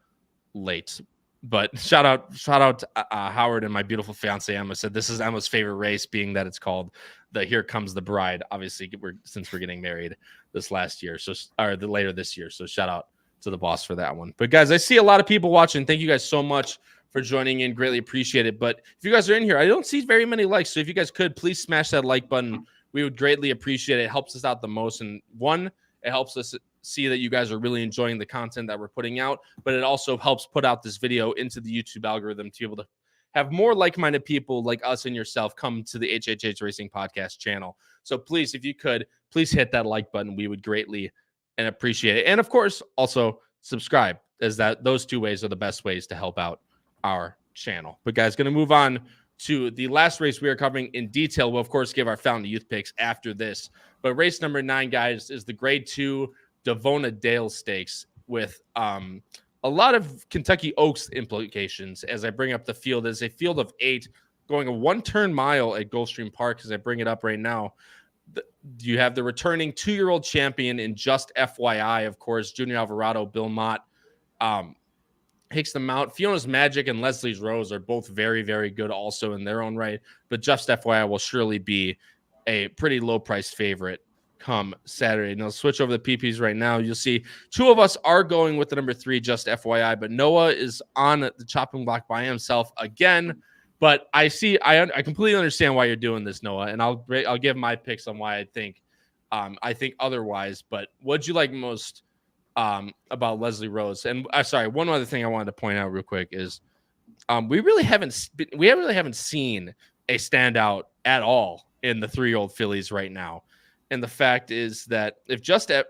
late. But shout out to Howard and my beautiful fiance Emma. Said this is Emma's favorite race, being that it's called the Here Comes the Bride. Obviously, since we're getting married this last year, later this year. So shout out to the boss for that one. But guys, I see a lot of people watching. Thank you guys so much for joining in. Greatly appreciate it. But if you guys are in here, I don't see very many likes. So if you guys could please smash that like button, we would greatly appreciate it. It helps us out the most. And one, it helps us see that you guys are really enjoying the content that we're putting out, but it also helps put out this video into the YouTube algorithm to be able to have more like-minded people like us and yourself come to the HHH Racing Podcast channel. So please, if you could, please hit that like button. We would greatly and appreciate it. And of course, also subscribe, as those 2 ways are the best ways to help out our channel. But guys, going to move on to the last race we are covering in detail. We'll, of course, give our Fountain Youth picks after this. But race number 9, guys, is the Grade 2 Devona Dale Stakes with a lot of Kentucky Oaks implications. As I bring up the field, as a field of 8 going a 1-turn mile at Gulfstream Park. As I bring it up right now, you have the returning 2-year-old champion in Just FYI, of course, Junior Alvarado, Bill Mott, Hicks the Mount. Fiona's Magic and Leslie's Rose are both very, very good also in their own right, but Just FYI will surely be a pretty low-priced favorite come Saturday. And I'll switch over the PPs right now. You'll see 2 of us are going with the number 3, Just FYI, but Noah is on the chopping block by himself again. But I completely understand why you're doing this, Noah, and I'll give my picks on why I think otherwise. But what'd you like most about Leslie Rose? And sorry, one other thing I wanted to point out real quick is we really haven't seen a standout at all in the 3-year-old fillies right now. And the fact is that if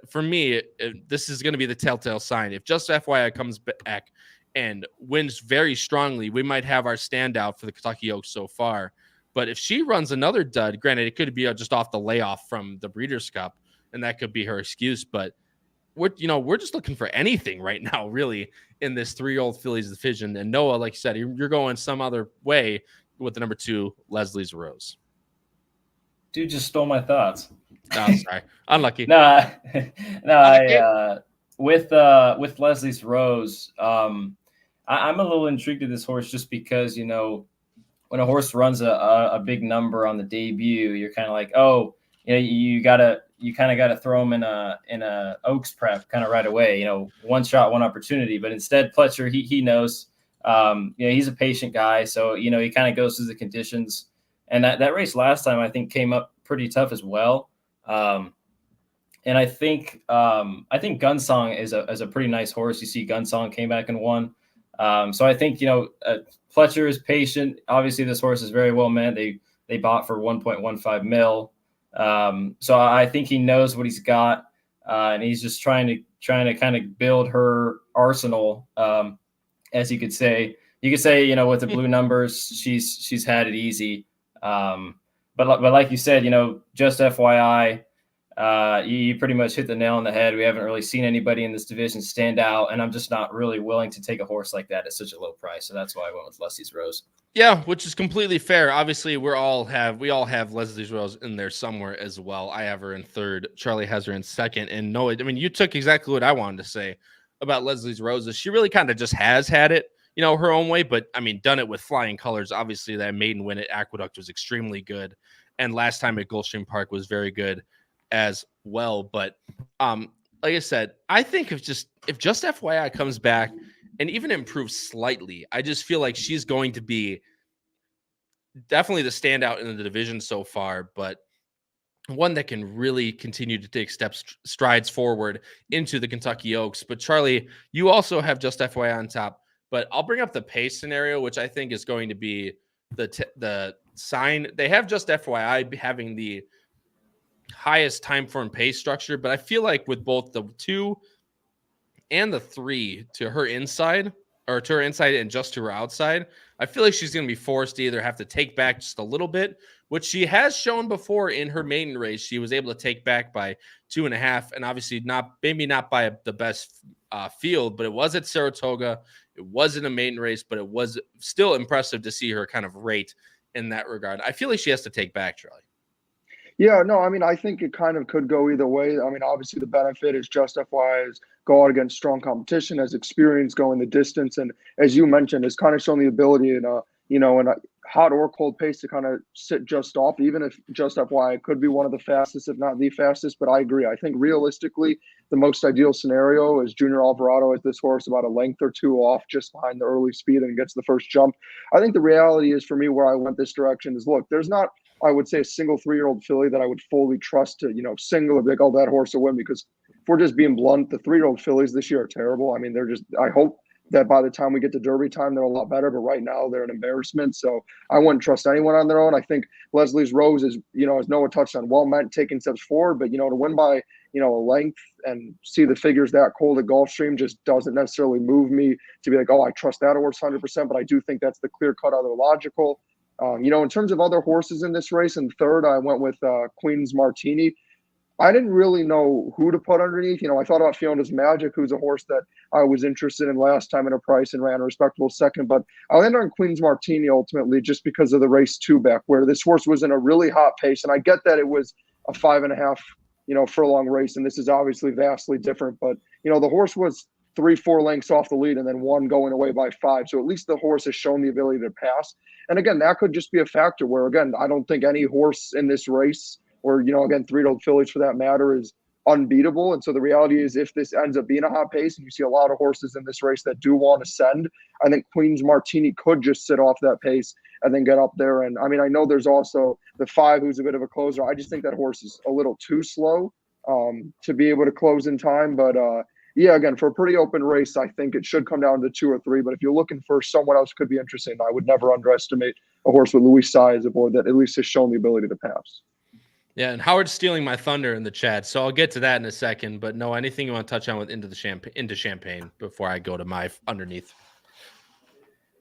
for me, this is going to be the telltale sign. If Just FYI comes back and wins very strongly, we might have our standout for the Kentucky Oaks so far. But if she runs another dud, granted, it could be just off the layoff from the Breeders' Cup, and that could be her excuse. But we're just looking for anything right now, really, in this 3-year-old fillies division. And Noah, like you said, you're going some other way with the number 2, Leslie's Rose. Dude just stole my thoughts. Oh, sorry. Unlucky. With Leslie's Rose, I'm a little intrigued at this horse just because, when a horse runs a big number on the debut, you're kind of like, oh, you kind of got to throw him in a Oaks prep kind of right away, one shot, one opportunity. But instead, Pletcher, he knows, he's a patient guy. So, he kind of goes through the conditions. And that race last time, I think, came up pretty tough as well. And I think Gunsong is a pretty nice horse. You see Gunsong came back and won. So I think, Pletcher is patient. Obviously, this horse is very well meant. They bought for 1.15 mil. So I think he knows what he's got. And he's just trying to kind of build her arsenal, as you could say. You could say, with the blue numbers, she's had it easy. But like you said, Just FYI, you pretty much hit the nail on the head. We haven't really seen anybody in this division stand out, and I'm just not really willing to take a horse like that at such a low price. So that's why I went with Leslie's Rose. Yeah, which is completely fair. Obviously, we all have Leslie's Rose in there somewhere as well. I have her in third. Charlie has her in second. And no, I mean, you took exactly what I wanted to say about Leslie's Rose. She really kind of just has had it, her own way, but I mean, done it with flying colors. Obviously, that maiden win at Aqueduct was extremely good. And last time at Gulfstream Park was very good as well. But like I said, I think if Just FYI comes back and even improves slightly, I just feel like she's going to be definitely the standout in the division so far, but one that can really continue to take strides forward into the Kentucky Oaks. But Charlie, you also have Just FYI on top, but I'll bring up the pace scenario, which I think is going to be the sign. They have Just FYI having the highest time form pace structure, but I feel like with both the 2 and the 3 to her inside and just to her outside, I feel like she's going to be forced to either have to take back just a little bit, which she has shown before in her maiden race. She was able to take back by 2.5, and obviously maybe not by the best field, but it was at Saratoga. It wasn't a maiden race, but it was still impressive to see her kind of rate in that regard. I feel like she has to take back, Charlie. Yeah, no, I mean, I think it kind of could go either way. I mean, obviously the benefit is Just FYI is go out against strong competition, has experience going the distance, and as you mentioned, has kind of shown the ability in a hot or cold pace to kind of sit just off, even if Just FYI could be one of the fastest, if not the fastest. But I agree. I think realistically, the most ideal scenario is Junior Alvarado as this horse about a length or 2 off just behind the early speed and gets the first jump. I think the reality is for me where I went this direction is, look, there's not, I would say, a single 3-year-old filly that I would fully trust to, single or big, oh, that horse will win, because if we're just being blunt, the 3-year-old fillies this year are terrible. I mean, I hope that by the time we get to Derby time, they're a lot better, but right now they're an embarrassment. So I wouldn't trust anyone on their own. I think Leslie's Rose is, as Noah touched on, well meant, taking steps forward, but, to win by, a length and see the figures that cold at Gulfstream just doesn't necessarily move me to be like, oh, I trust that horse 100%, but I do think that's the clear cut other logical. In terms of other horses in this race, in third, I went with Queen's Martini. I didn't really know who to put underneath. I thought about Fiona's Magic, who's a horse that I was interested in last time in a price and ran a respectable second. But I landed on Queen's Martini ultimately just because of the race 2 back, where this horse was in a really hot pace. And I get that it was a 5.5, furlong race, and this is obviously vastly different. But, the horse was 3-4 lengths off the lead and then 1 going away by 5. So at least the horse has shown the ability to pass. And again, that could just be a factor where, again, I don't think any horse in this race, or, again, 3-year-old fillies for that matter, is unbeatable. And so the reality is, if this ends up being a hot pace and you see a lot of horses in this race that do want to send, I think Queen's Martini could just sit off that pace and then get up there. And I mean, I know there's also the 5, who's a bit of a closer. I just think that horse is a little too slow to be able to close in time. But yeah, again, for a pretty open race, I think it should come down to 2 or 3. But if you're looking for someone else could be interesting, I would never underestimate a horse with Louis Sai as a board that at least has shown the ability to pass. Yeah, and Howard's stealing my thunder in the chat, so I'll get to that in a second. But no, anything you want to touch on with into Champagne before I go to my underneath?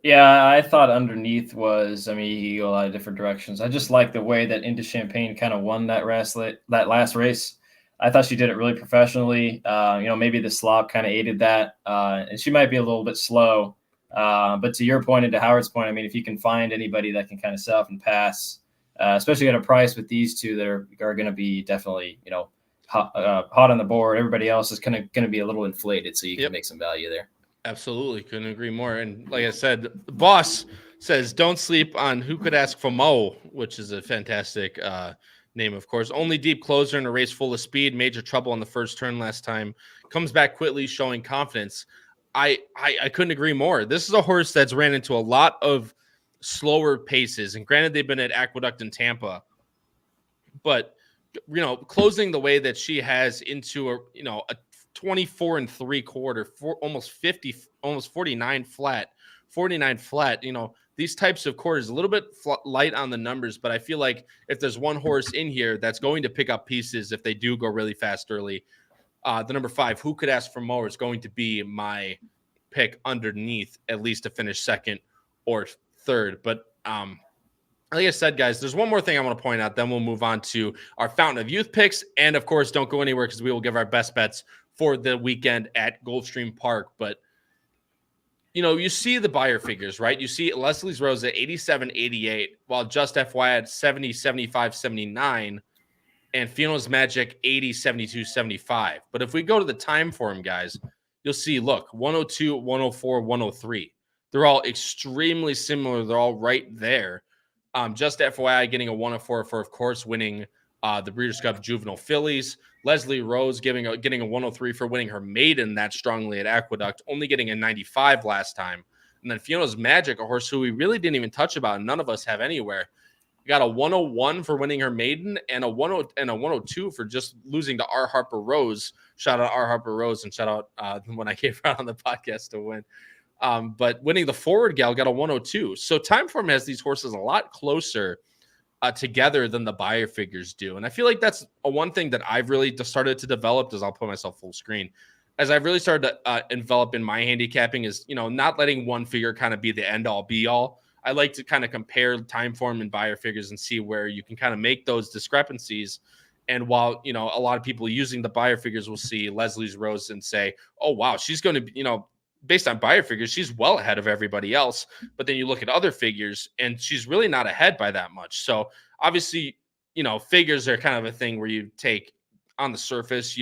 Yeah, I thought underneath was, I mean, you go a lot of different directions. I just like the way that Into Champagne kind of won that last race. I thought she did it really professionally. Maybe the slop kind of aided that, and she might be a little bit slow. But to your point and to Howard's point, I mean, if you can find anybody that can kind of set up and pass, especially at a price with these two that are going to be definitely, hot on the board. Everybody else is going to be a little inflated, so you can make some value there. Absolutely. Couldn't agree more. And like I said, the boss says, don't sleep on Who Could Ask for Mo, which is a fantastic name, of course. Only deep closer in a race full of speed. Major trouble on the first turn last time. Comes back quickly, showing confidence. I couldn't agree more. This is a horse that's ran into a lot of slower paces. And granted, they've been at Aqueduct in Tampa. But, closing the way that she has into a 24 3/4, almost 49 flat. These types of quarters, a little bit light on the numbers, but I feel like if there's one horse in here that's going to pick up pieces if they do go really fast early, the number 5, Who Could Ask for More, is going to be my pick underneath, at least to finish second or third. But like I said, guys, there's one more thing I want to point out. Then we'll move on to our Fountain of Youth picks. And, of course, don't go anywhere because we will give our best bets for the weekend at Gulfstream Park. But, you see the buyer figures, right? You see Leslie's Rose at 87.88, while Just FY at 70, 75, 79, and Fiona's Magic 80, 72, 75. But if we go to the time for them, guys, you'll see, look, 102, 104, 103. They're all extremely similar. They're all right there. Just FYI, getting a 104 for, of course, winning the Breeders' Cup Juvenile Fillies. Leslie Rose getting a 103 for winning her maiden that strongly at Aqueduct, only getting a 95 last time. And then Fiona's Magic, a horse who we really didn't even touch about, and none of us have anywhere, got a 101 for winning her maiden and a 102 for just losing to R. Harper Rose. Shout out R. Harper Rose, and shout out when I gave her out on the podcast to win. But winning the Forward Gal got a 102. So Timeform has these horses a lot closer together than the buyer figures do. And I feel like that's one thing that I've really started to develop, as I'll put myself full screen, as I've really started to envelop in my handicapping is, not letting one figure kind of be the end all be all. I like to kind of compare Timeform and buyer figures and see where you can kind of make those discrepancies. And while, a lot of people using the buyer figures will see Leslie's Rose and say, oh, wow, she's going to be, based on buyer figures, she's well ahead of everybody else. But then you look at other figures and she's really not ahead by that much. So obviously, figures are kind of a thing where you take on the surface,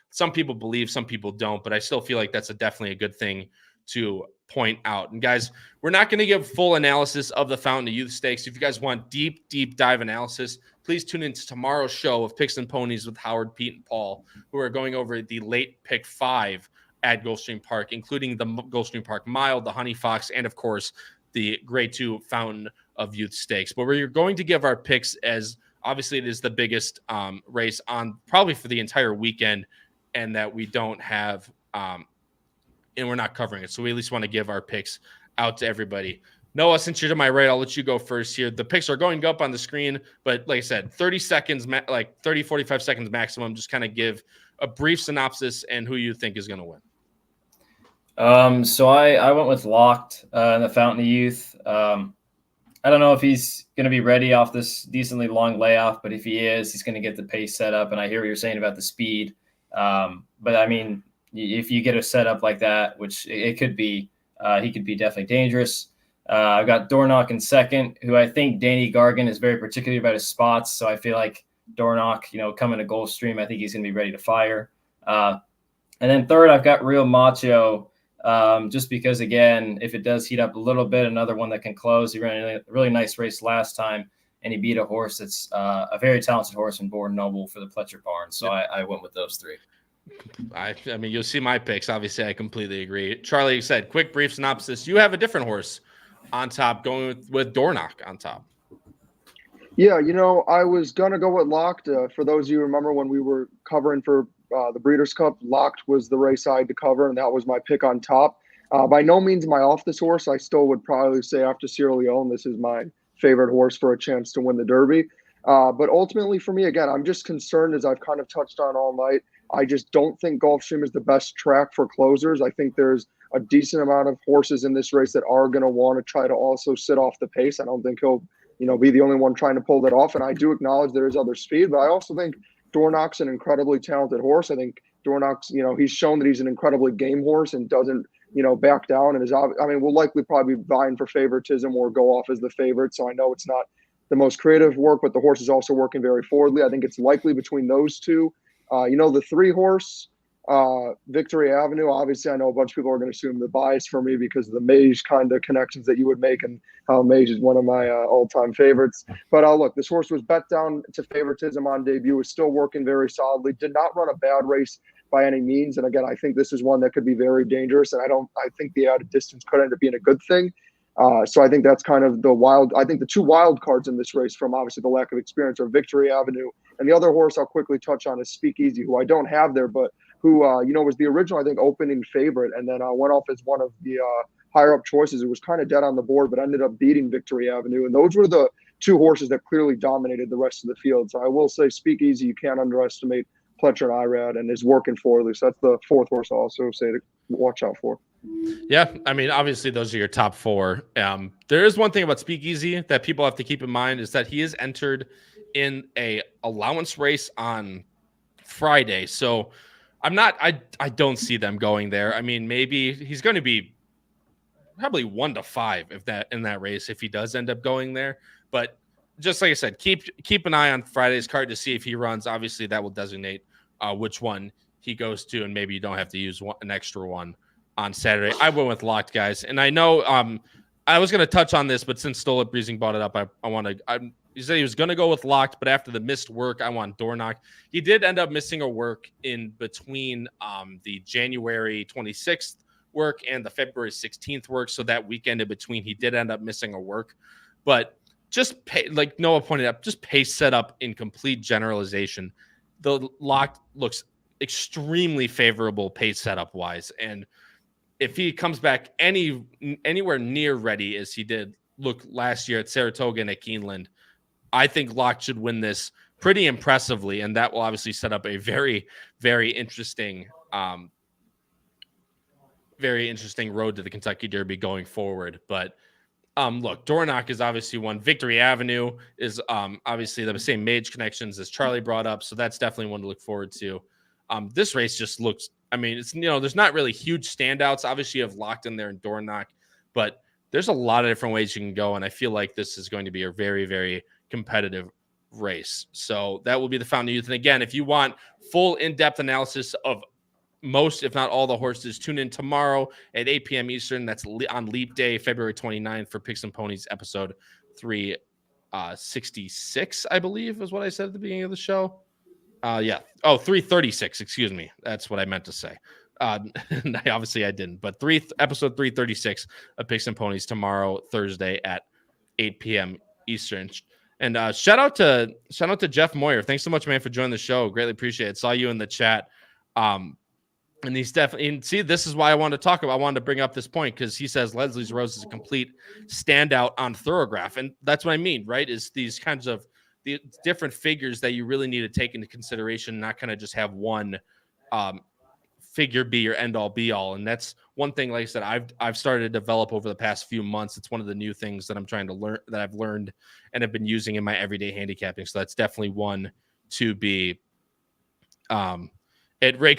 some people believe, some people don't, but I still feel like that's definitely a good thing to point out. And guys, we're not going to give full analysis of the Fountain of Youth Stakes. If you guys want deep dive analysis, please tune into tomorrow's show of Picks and Ponies with Howard, Pete, and Paul, who are going over the late pick 5 at Gulfstream Park, including the Gulfstream Park Mile, the Honey Fox, and of course the Grade 2 Fountain of Youth Stakes. But we're going to give our picks, as obviously it is the biggest race on probably for the entire weekend, and that we don't have and we're not covering it. So we at least want to give our picks out to everybody. Noah, since you're to my right, I'll let you go first here. The picks are going up on the screen, but like I said, 30 seconds, like 30, 45 seconds maximum. Just kind of give a brief synopsis and who you think is going to win. So I went with Locked in the Fountain of Youth. I don't know if he's going to be ready off this decently long layoff, but if he is, he's going to get the pace set up. And I hear what you're saying about the speed. But I mean, if you get a setup like that, which it could be, he could be definitely dangerous. I've got Dornock in second, who I think Danny Gargan is very particular about his spots. So I feel like Dornock, coming to Gulfstream, I think he's going to be ready to fire. And then third, I've got Real Macho, just because, again, if it does heat up a little bit, another one that can close. He ran a really nice race last time, and he beat a horse that's a very talented horse in Born Noble for the Pletcher Barn. So I went with those three. I mean, you'll see my picks. Obviously, I completely agree. Charlie said, quick, brief synopsis. You have a different horse on top, going with Dornock on top. Yeah, I was going to go with Locked. For those of you who remember when we were covering for the Breeders' Cup, Locked was the race I had to cover, and that was my pick on top. By no means am I off this horse. I still would probably say after Sierra Leone, this is my favorite horse for a chance to win the Derby. But ultimately for me, again, I'm just concerned, as I've kind of touched on all night. I just don't think Gulfstream is the best track for closers. I think there's a decent amount of horses in this race that are going to want to try to also sit off the pace. I don't think he'll, be the only one trying to pull that off. And I do acknowledge there is other speed, but I also think Dornock's an incredibly talented horse. I think Dornock's, he's shown that he's an incredibly game horse and doesn't, back down, and will likely probably be vying for favoritism or go off as the favorite. So I know it's not the most creative work, but the horse is also working very forwardly. I think it's likely between those two. The 3-horse, Victory Avenue, obviously I know a bunch of people are going to assume the bias for me because of the Mage kind of connections that you would make, and how Mage is one of my all-time favorites. But look, this horse was bet down to favoritism on debut, was still working very solidly, did not run a bad race by any means. And again, I think this is one that could be very dangerous, and I think the added distance could end up being a good thing. So I think that's kind of I think the two wild cards in this race, from obviously the lack of experience, are Victory Avenue, and the other horse I'll quickly touch on is Speakeasy, who I don't have there, but who, was the original, I think, opening favorite, and then went off as one of the higher up choices. It was kind of dead on the board, but ended up beating Victory Avenue. And those were the two horses that clearly dominated the rest of the field. So I will say Speakeasy, you can't underestimate Pletcher and Irad, and is working forwardly. So that's the fourth horse I'll also say to watch out for. Yeah, obviously those are your top four. There is one thing about Speakeasy that people have to keep in mind, is that he is entered in a allowance race on Friday. So I don't see them going there. Maybe he's going to be probably 1 to 5 in that race if he does end up going there. But just like I said, keep an eye on Friday's card to see if he runs. Obviously, that will designate which one he goes to, and maybe you don't have to use an extra one on Saturday. I went with locked, guys, and I know I was going to touch on this, but since Stolip Breezing brought it up, I want to. He said he was going to go with locked, but after the missed work, I want Dornock. He did end up missing a work in between the January 26th work and the February 16th work. So that weekend in between, he did end up missing a work. But just like Noah pointed out, just pace setup in complete generalization. The locked looks extremely favorable pace setup wise. And if he comes back anywhere near ready as he did look last year at Saratoga and at Keeneland, I think Lock should win this pretty impressively, and that will obviously set up a very, very interesting road to the Kentucky Derby going forward. But look, Dornock is obviously one. Victory Avenue is obviously the same Mage connections as Charlie brought up, so that's definitely one to look forward to. This race just looks, it's there's not really huge standouts. Obviously, you have Locked in there and Dornock, but there's a lot of different ways you can go, and I feel like this is going to be a very, very competitive race. So that will be the Fountain of Youth. And again, if you want full in-depth analysis of most, if not all, the horses, tune in tomorrow at 8 p.m. Eastern. That's on Leap Day, February 29th, for Picks and Ponies episode 366, I believe is what I said at the beginning of the show. 336, excuse me. That's what I meant to say. Obviously I didn't, but episode 336 of Picks and Ponies tomorrow, Thursday at 8 p.m. Eastern. And shout out to Jeff Moyer. Thanks so much, man, for joining the show. Greatly appreciate it. Saw you in the chat. And he's definitely, and see, this is why I wanted to talk about. I wanted to bring up this point because he says Leslie's Rose is a complete standout on Thorograph, and that's what I mean, right? Is these kinds of the different figures that you really need to take into consideration, not kind of just have one figure be your end all be all. And that's one thing, like I said, I've started to develop over the past few months. It's one of the new things that I'm trying to learn, that I've learned and have been using in my everyday handicapping. So that's definitely one to be at Ray.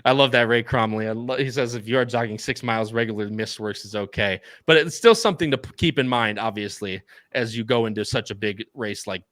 I love that Ray Cromley. He says if you are jogging 6 miles regularly, missed works is okay, but it's still something to keep in mind, obviously, as you go into such a big race like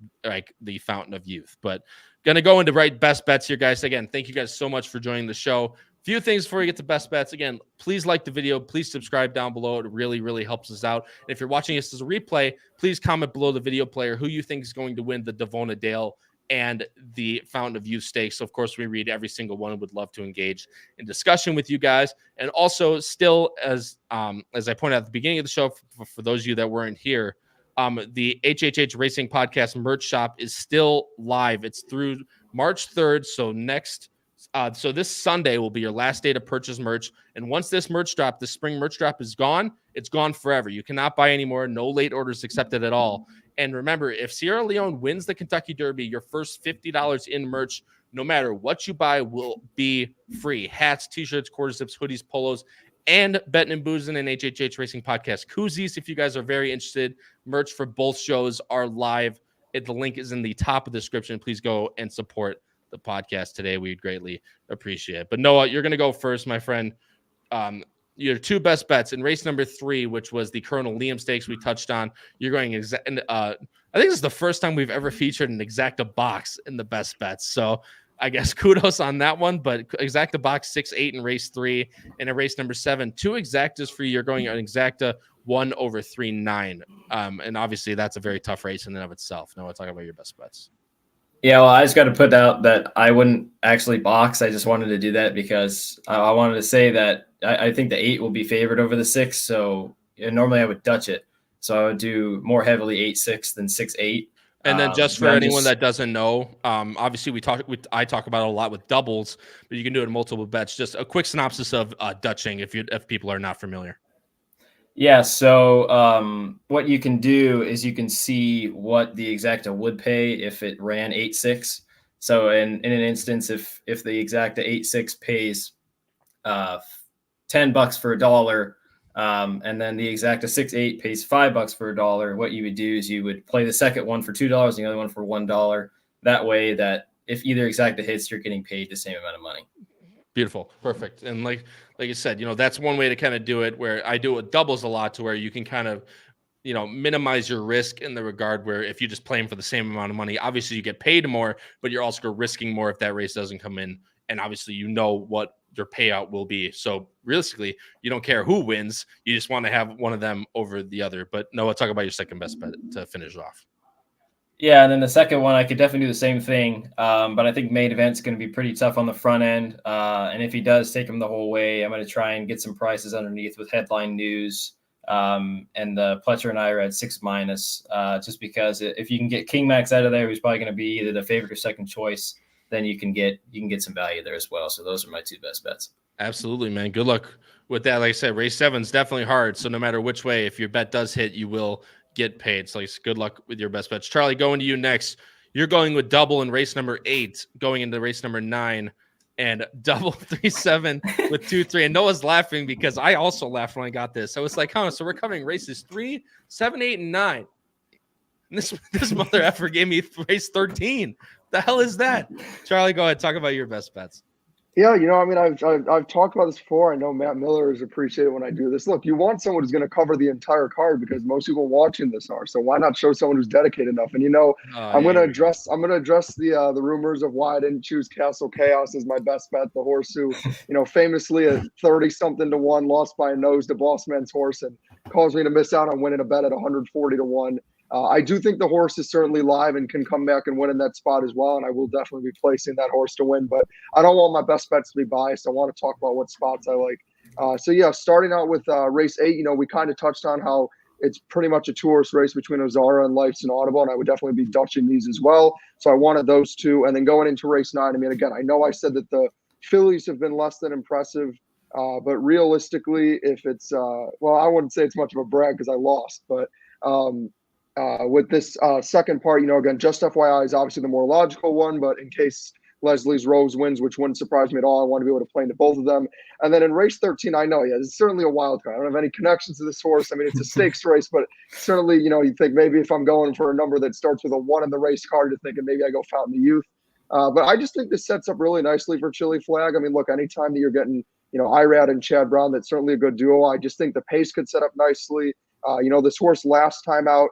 the Fountain of Youth. But going to go into best bets here, guys. Again, thank you guys so much for joining the show. Few things before we get to best bets. Again, please like the video. Please subscribe down below. It really, really helps us out. And if you're watching this as a replay, please comment below the video player who you think is going to win the Devona Dale and the Fountain of Youth Stakes. So, of course, we read every single one and would love to engage in discussion with you guys. And also, still, as I pointed out at the beginning of the show, for those of you that weren't here, the HHH Racing Podcast merch shop is still live. It's through March 3rd, so next So this Sunday will be your last day to purchase merch. And once this spring merch drop is gone, it's gone forever. You cannot buy anymore. No late orders accepted at all. And remember, if Sierra Leone wins the Kentucky Derby, your first $50 in merch, no matter what you buy, will be free. Hats, t-shirts, quarter zips, hoodies, polos, and Bettin N Boozin and HHH Racing Podcast koozies. If you guys are very interested, merch for both shows are live. The link is in the top of the description. Please go and support the podcast today. We'd greatly appreciate it. But Noah, you're going to go first, my friend. Your two best bets in race number 3, which was the Colonel Liam Stakes we touched on. You're going I think this is the first time we've ever featured an exacta box in the best bets. So I guess kudos on that one. But exacta box 6-8 in race 3, and in race number 7, 2 exactas for you. You're going on exacta 1/3-9. And obviously that's a very tough race in and of itself. Noah, talk about your best bets. Yeah, well, I just got to put out that I wouldn't actually box. I just wanted to do that because I wanted to say that I think the 8 will be favored over the 6. So normally I would Dutch it. So I would do more heavily 8-6 than 6-8. And then just for anyone that doesn't know, obviously I talk about it a lot with doubles, but you can do it in multiple bets. Just a quick synopsis of Dutching if people are not familiar. Yeah, so what you can do is you can see what the exacta would pay if it ran 8-6. So in an instance, if the exacta 8-6 pays $10 for $1, and then the exacta 6-8 pays $5 for $1, what you would do is you would play the second one for $2 and the other one for $1. That way that if either exacta hits, you're getting paid the same amount of money. Beautiful. Perfect. And like you said, that's one way to kind of do it, where I do it with doubles a lot, to where you can kind of, minimize your risk in the regard where if you just play them for the same amount of money, obviously you get paid more, but you're also risking more if that race doesn't come in. And obviously, what your payout will be. So realistically, you don't care who wins. You just want to have one of them over the other. But Noah, talk about your second best bet to finish off. Yeah, and then the second one, I could definitely do the same thing, but I think main event's going to be pretty tough on the front end. And if he does take him the whole way, I'm going to try and get some prices underneath with headline news. And the Pletcher and I are at 6-, just because if you can get King Max out of there, who's probably going to be either the favorite or second choice, then you can get some value there as well. So those are my 2 best bets. Absolutely, man. Good luck with that. Like I said, race 7 is definitely hard. So no matter which way, if your bet does hit, you will get paid. So good luck with your best bets. Charlie, going to you next. You're going with double in race number 8, going into race number 9, and double 3-7 with 2-3. And Noah's laughing because I also laughed when I got this. I was like, so we're covering races 3, 7, 8, and 9. And this mother effer gave me race 13. The hell is that? Charlie, go ahead. Talk about your best bets. Yeah, I've talked about this before. I know Matt Miller is appreciated when I do this. Look, you want someone who's going to cover the entire card because most people watching this are. So why not show someone who's dedicated enough? And I'm going to address the rumors of why I didn't choose Castle Chaos as my best bet. The horse who, famously at 30-something to 1 lost by a nose to Bossman's Horsin caused me to miss out on winning a bet at 140 to 1. I do think the horse is certainly live and can come back and win in that spot as well, and I will definitely be placing that horse to win. But I don't want my best bets to be biased. I want to talk about what spots I like. Starting out with race 8, we kind of touched on how it's pretty much a 2-horse race between Ozara and Life's and Audible, and I would definitely be Dutching these as well. So I wanted those 2. And then going into race 9, again, I know I said that the fillies have been less than impressive, but realistically, if it's I wouldn't say it's much of a brag because I lost, but with this second part, again, just FYI is obviously the more logical one, but in case Leslie's Rose wins, which wouldn't surprise me at all, I want to be able to play into both of them. And then in race 13, I know, it's certainly a wild card. I don't have any connections to this horse. It's a stakes race, but certainly, you think maybe if I'm going for a number that starts with a 1 in the race card, you're thinking maybe I go Fountain of Youth. But I just think this sets up really nicely for Chili Flag. Look, anytime that you're getting, Irad and Chad Brown, that's certainly a good duo. I just think the pace could set up nicely. This horse last time out,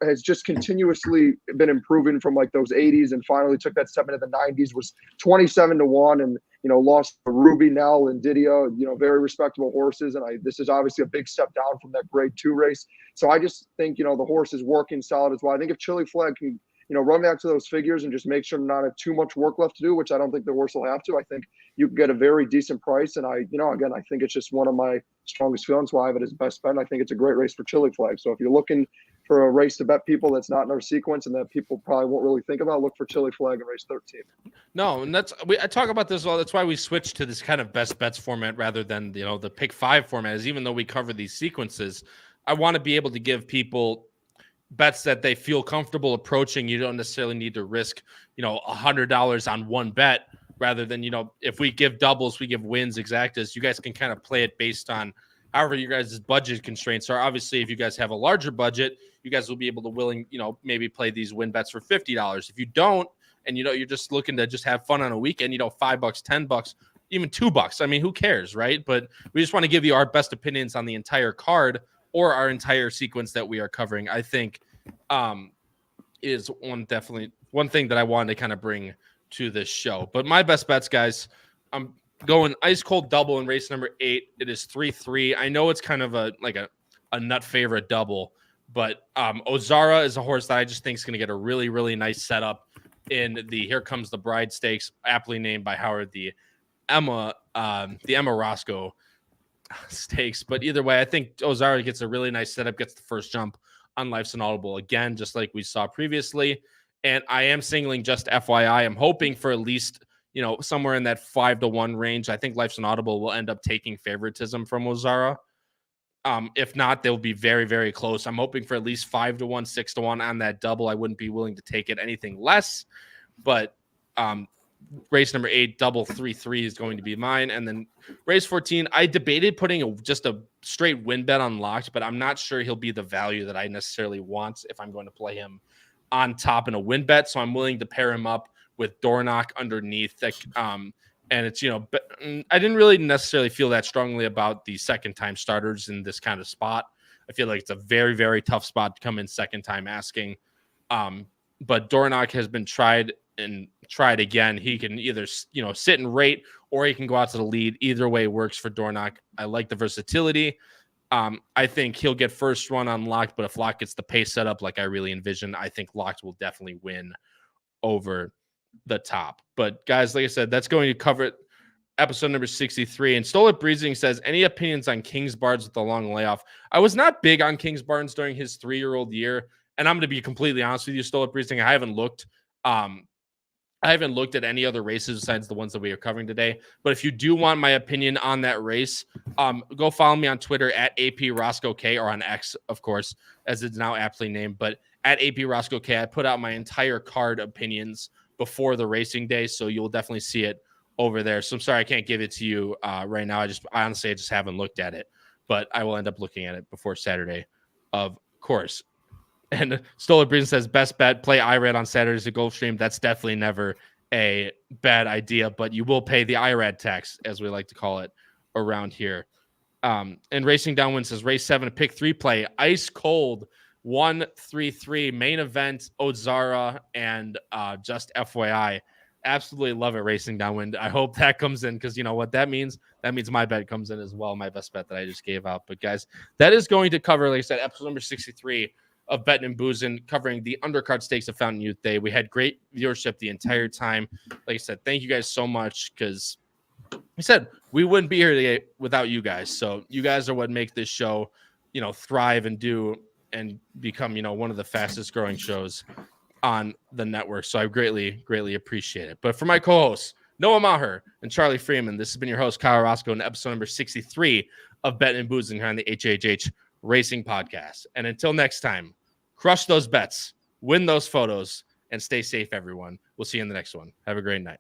has just continuously been improving from like those 80s and finally took that step into the 90s, was 27 to 1 and, lost to Ruby, Nell, and Didio, very respectable horses. And this is obviously a big step down from that grade 2 race. So I just think, the horse is working solid as well. I think if Chili Flag can, run back to those figures and just make sure not have too much work left to do, which I don't think the horse will have to, I think you can get a very decent price. And I think it's just one of my strongest feelings why I have it as best bet. And I think it's a great race for Chili Flag. So if you're looking for a race to bet people that's not in our sequence and that people probably won't really think about, look for Chili Flag in race 13. No, and I talk about this all. That's why we switched to this kind of best bets format rather than the pick 5 format. Is even though we cover these sequences, I want to be able to give people bets that they feel comfortable approaching. You don't necessarily need to risk $100 on one bet, rather than if we give doubles, we give wins, exactas. You guys can kind of play it based on however you guys' budget constraints are. Obviously, if you guys have a larger budget, you guys will be able to maybe play these win bets for $50. If you don't, and you're just looking to just have fun on a weekend, $5, $10, even $2. I mean, who cares, right? But we just want to give you our best opinions on the entire card or our entire sequence that we are covering. I think is one thing that I wanted to kind of bring to this show. But my best bets, guys, I'm going ice cold double in race number 8. It is 3-3. I know it's kind of a nut favorite double, but Ozara is a horse that I just think is going to get a really, really nice setup in the Here Comes the Bride Stakes, aptly named by Howard the Emma Roscoe Stakes. But either way, I think Ozara gets a really nice setup, gets the first jump on Life's Inaudible again, just like we saw previously. And I am singling just FYI. I'm hoping for at least somewhere in that 5-1 range. I think Life's Inaudible will end up taking favoritism from Ozara. If not, they'll be very, very close. I'm hoping for at least 5-1, 6-1 on that double. I wouldn't be willing to take it anything less. But race number 8, double 3-3 is going to be mine. And then race 14, I debated putting just a straight win bet on Locked, but I'm not sure he'll be the value that I necessarily want if I'm going to play him on top in a win bet. So I'm willing to pair him up with Dornoch underneath. And it's, I didn't really necessarily feel that strongly about the second time starters in this kind of spot. I feel like it's a very, very tough spot to come in second time asking. But Dornoch has been tried and tried again. He can either, sit and rate, or he can go out to the lead. Either way works for Dornoch. I like the versatility. I think he'll get first run on Locked, but if Locked gets the pace set up like I really envision, I think Locked will definitely win over the top. But guys, like I said, that's going to cover it. Episode number 63. And Stolet Breezing says, any opinions on King's Bards with the long layoff? I was not big on King's Bards during his 3-year-old year. And I'm going to be completely honest with you, Stolet Breezing. I haven't looked at any other races besides the ones that we are covering today. But if you do want my opinion on that race, go follow me on Twitter at AP Roscoe K, or on X, of course, as it's now aptly named. But at AP Roscoe K, I put out my entire card opinions before the racing day, so you'll definitely see it over there. So I'm sorry I can't give it to you right now. I honestly just haven't looked at it, but I will end up looking at it before Saturday, of course. And Stolen Breeden says, best bet, play IRAD on Saturdays at Gulfstream. That's definitely never a bad idea, but you will pay the IRAD tax, as we like to call it around here. And Racing Downwind says, race 7, pick 3 play, ice cold, 1-3-3, main event, Ozara, and just FYI. Absolutely love it, Racing Downwind. I hope that comes in, because you know what that means? That means my bet comes in as well, my best bet that I just gave out. But guys, that is going to cover, like I said, episode number 63 of Bettin N Boozin, covering the Undercard Stakes of Fountain Youth Day. We had great viewership the entire time. Like I said, thank you guys so much, because I said we wouldn't be here today without you guys. So you guys are what make this show, thrive and do and become, one of the fastest growing shows on the network. So I greatly, greatly appreciate it. But for my co-hosts, Noah Maher and Charlie Freeman, this has been your host, Kyle Roscoe, in episode number 63 of Bettin N Boozin here on the HHH Racing Podcast. And until next time, crush those bets, win those photos, and stay safe, everyone. We'll see you in the next one. Have a great night.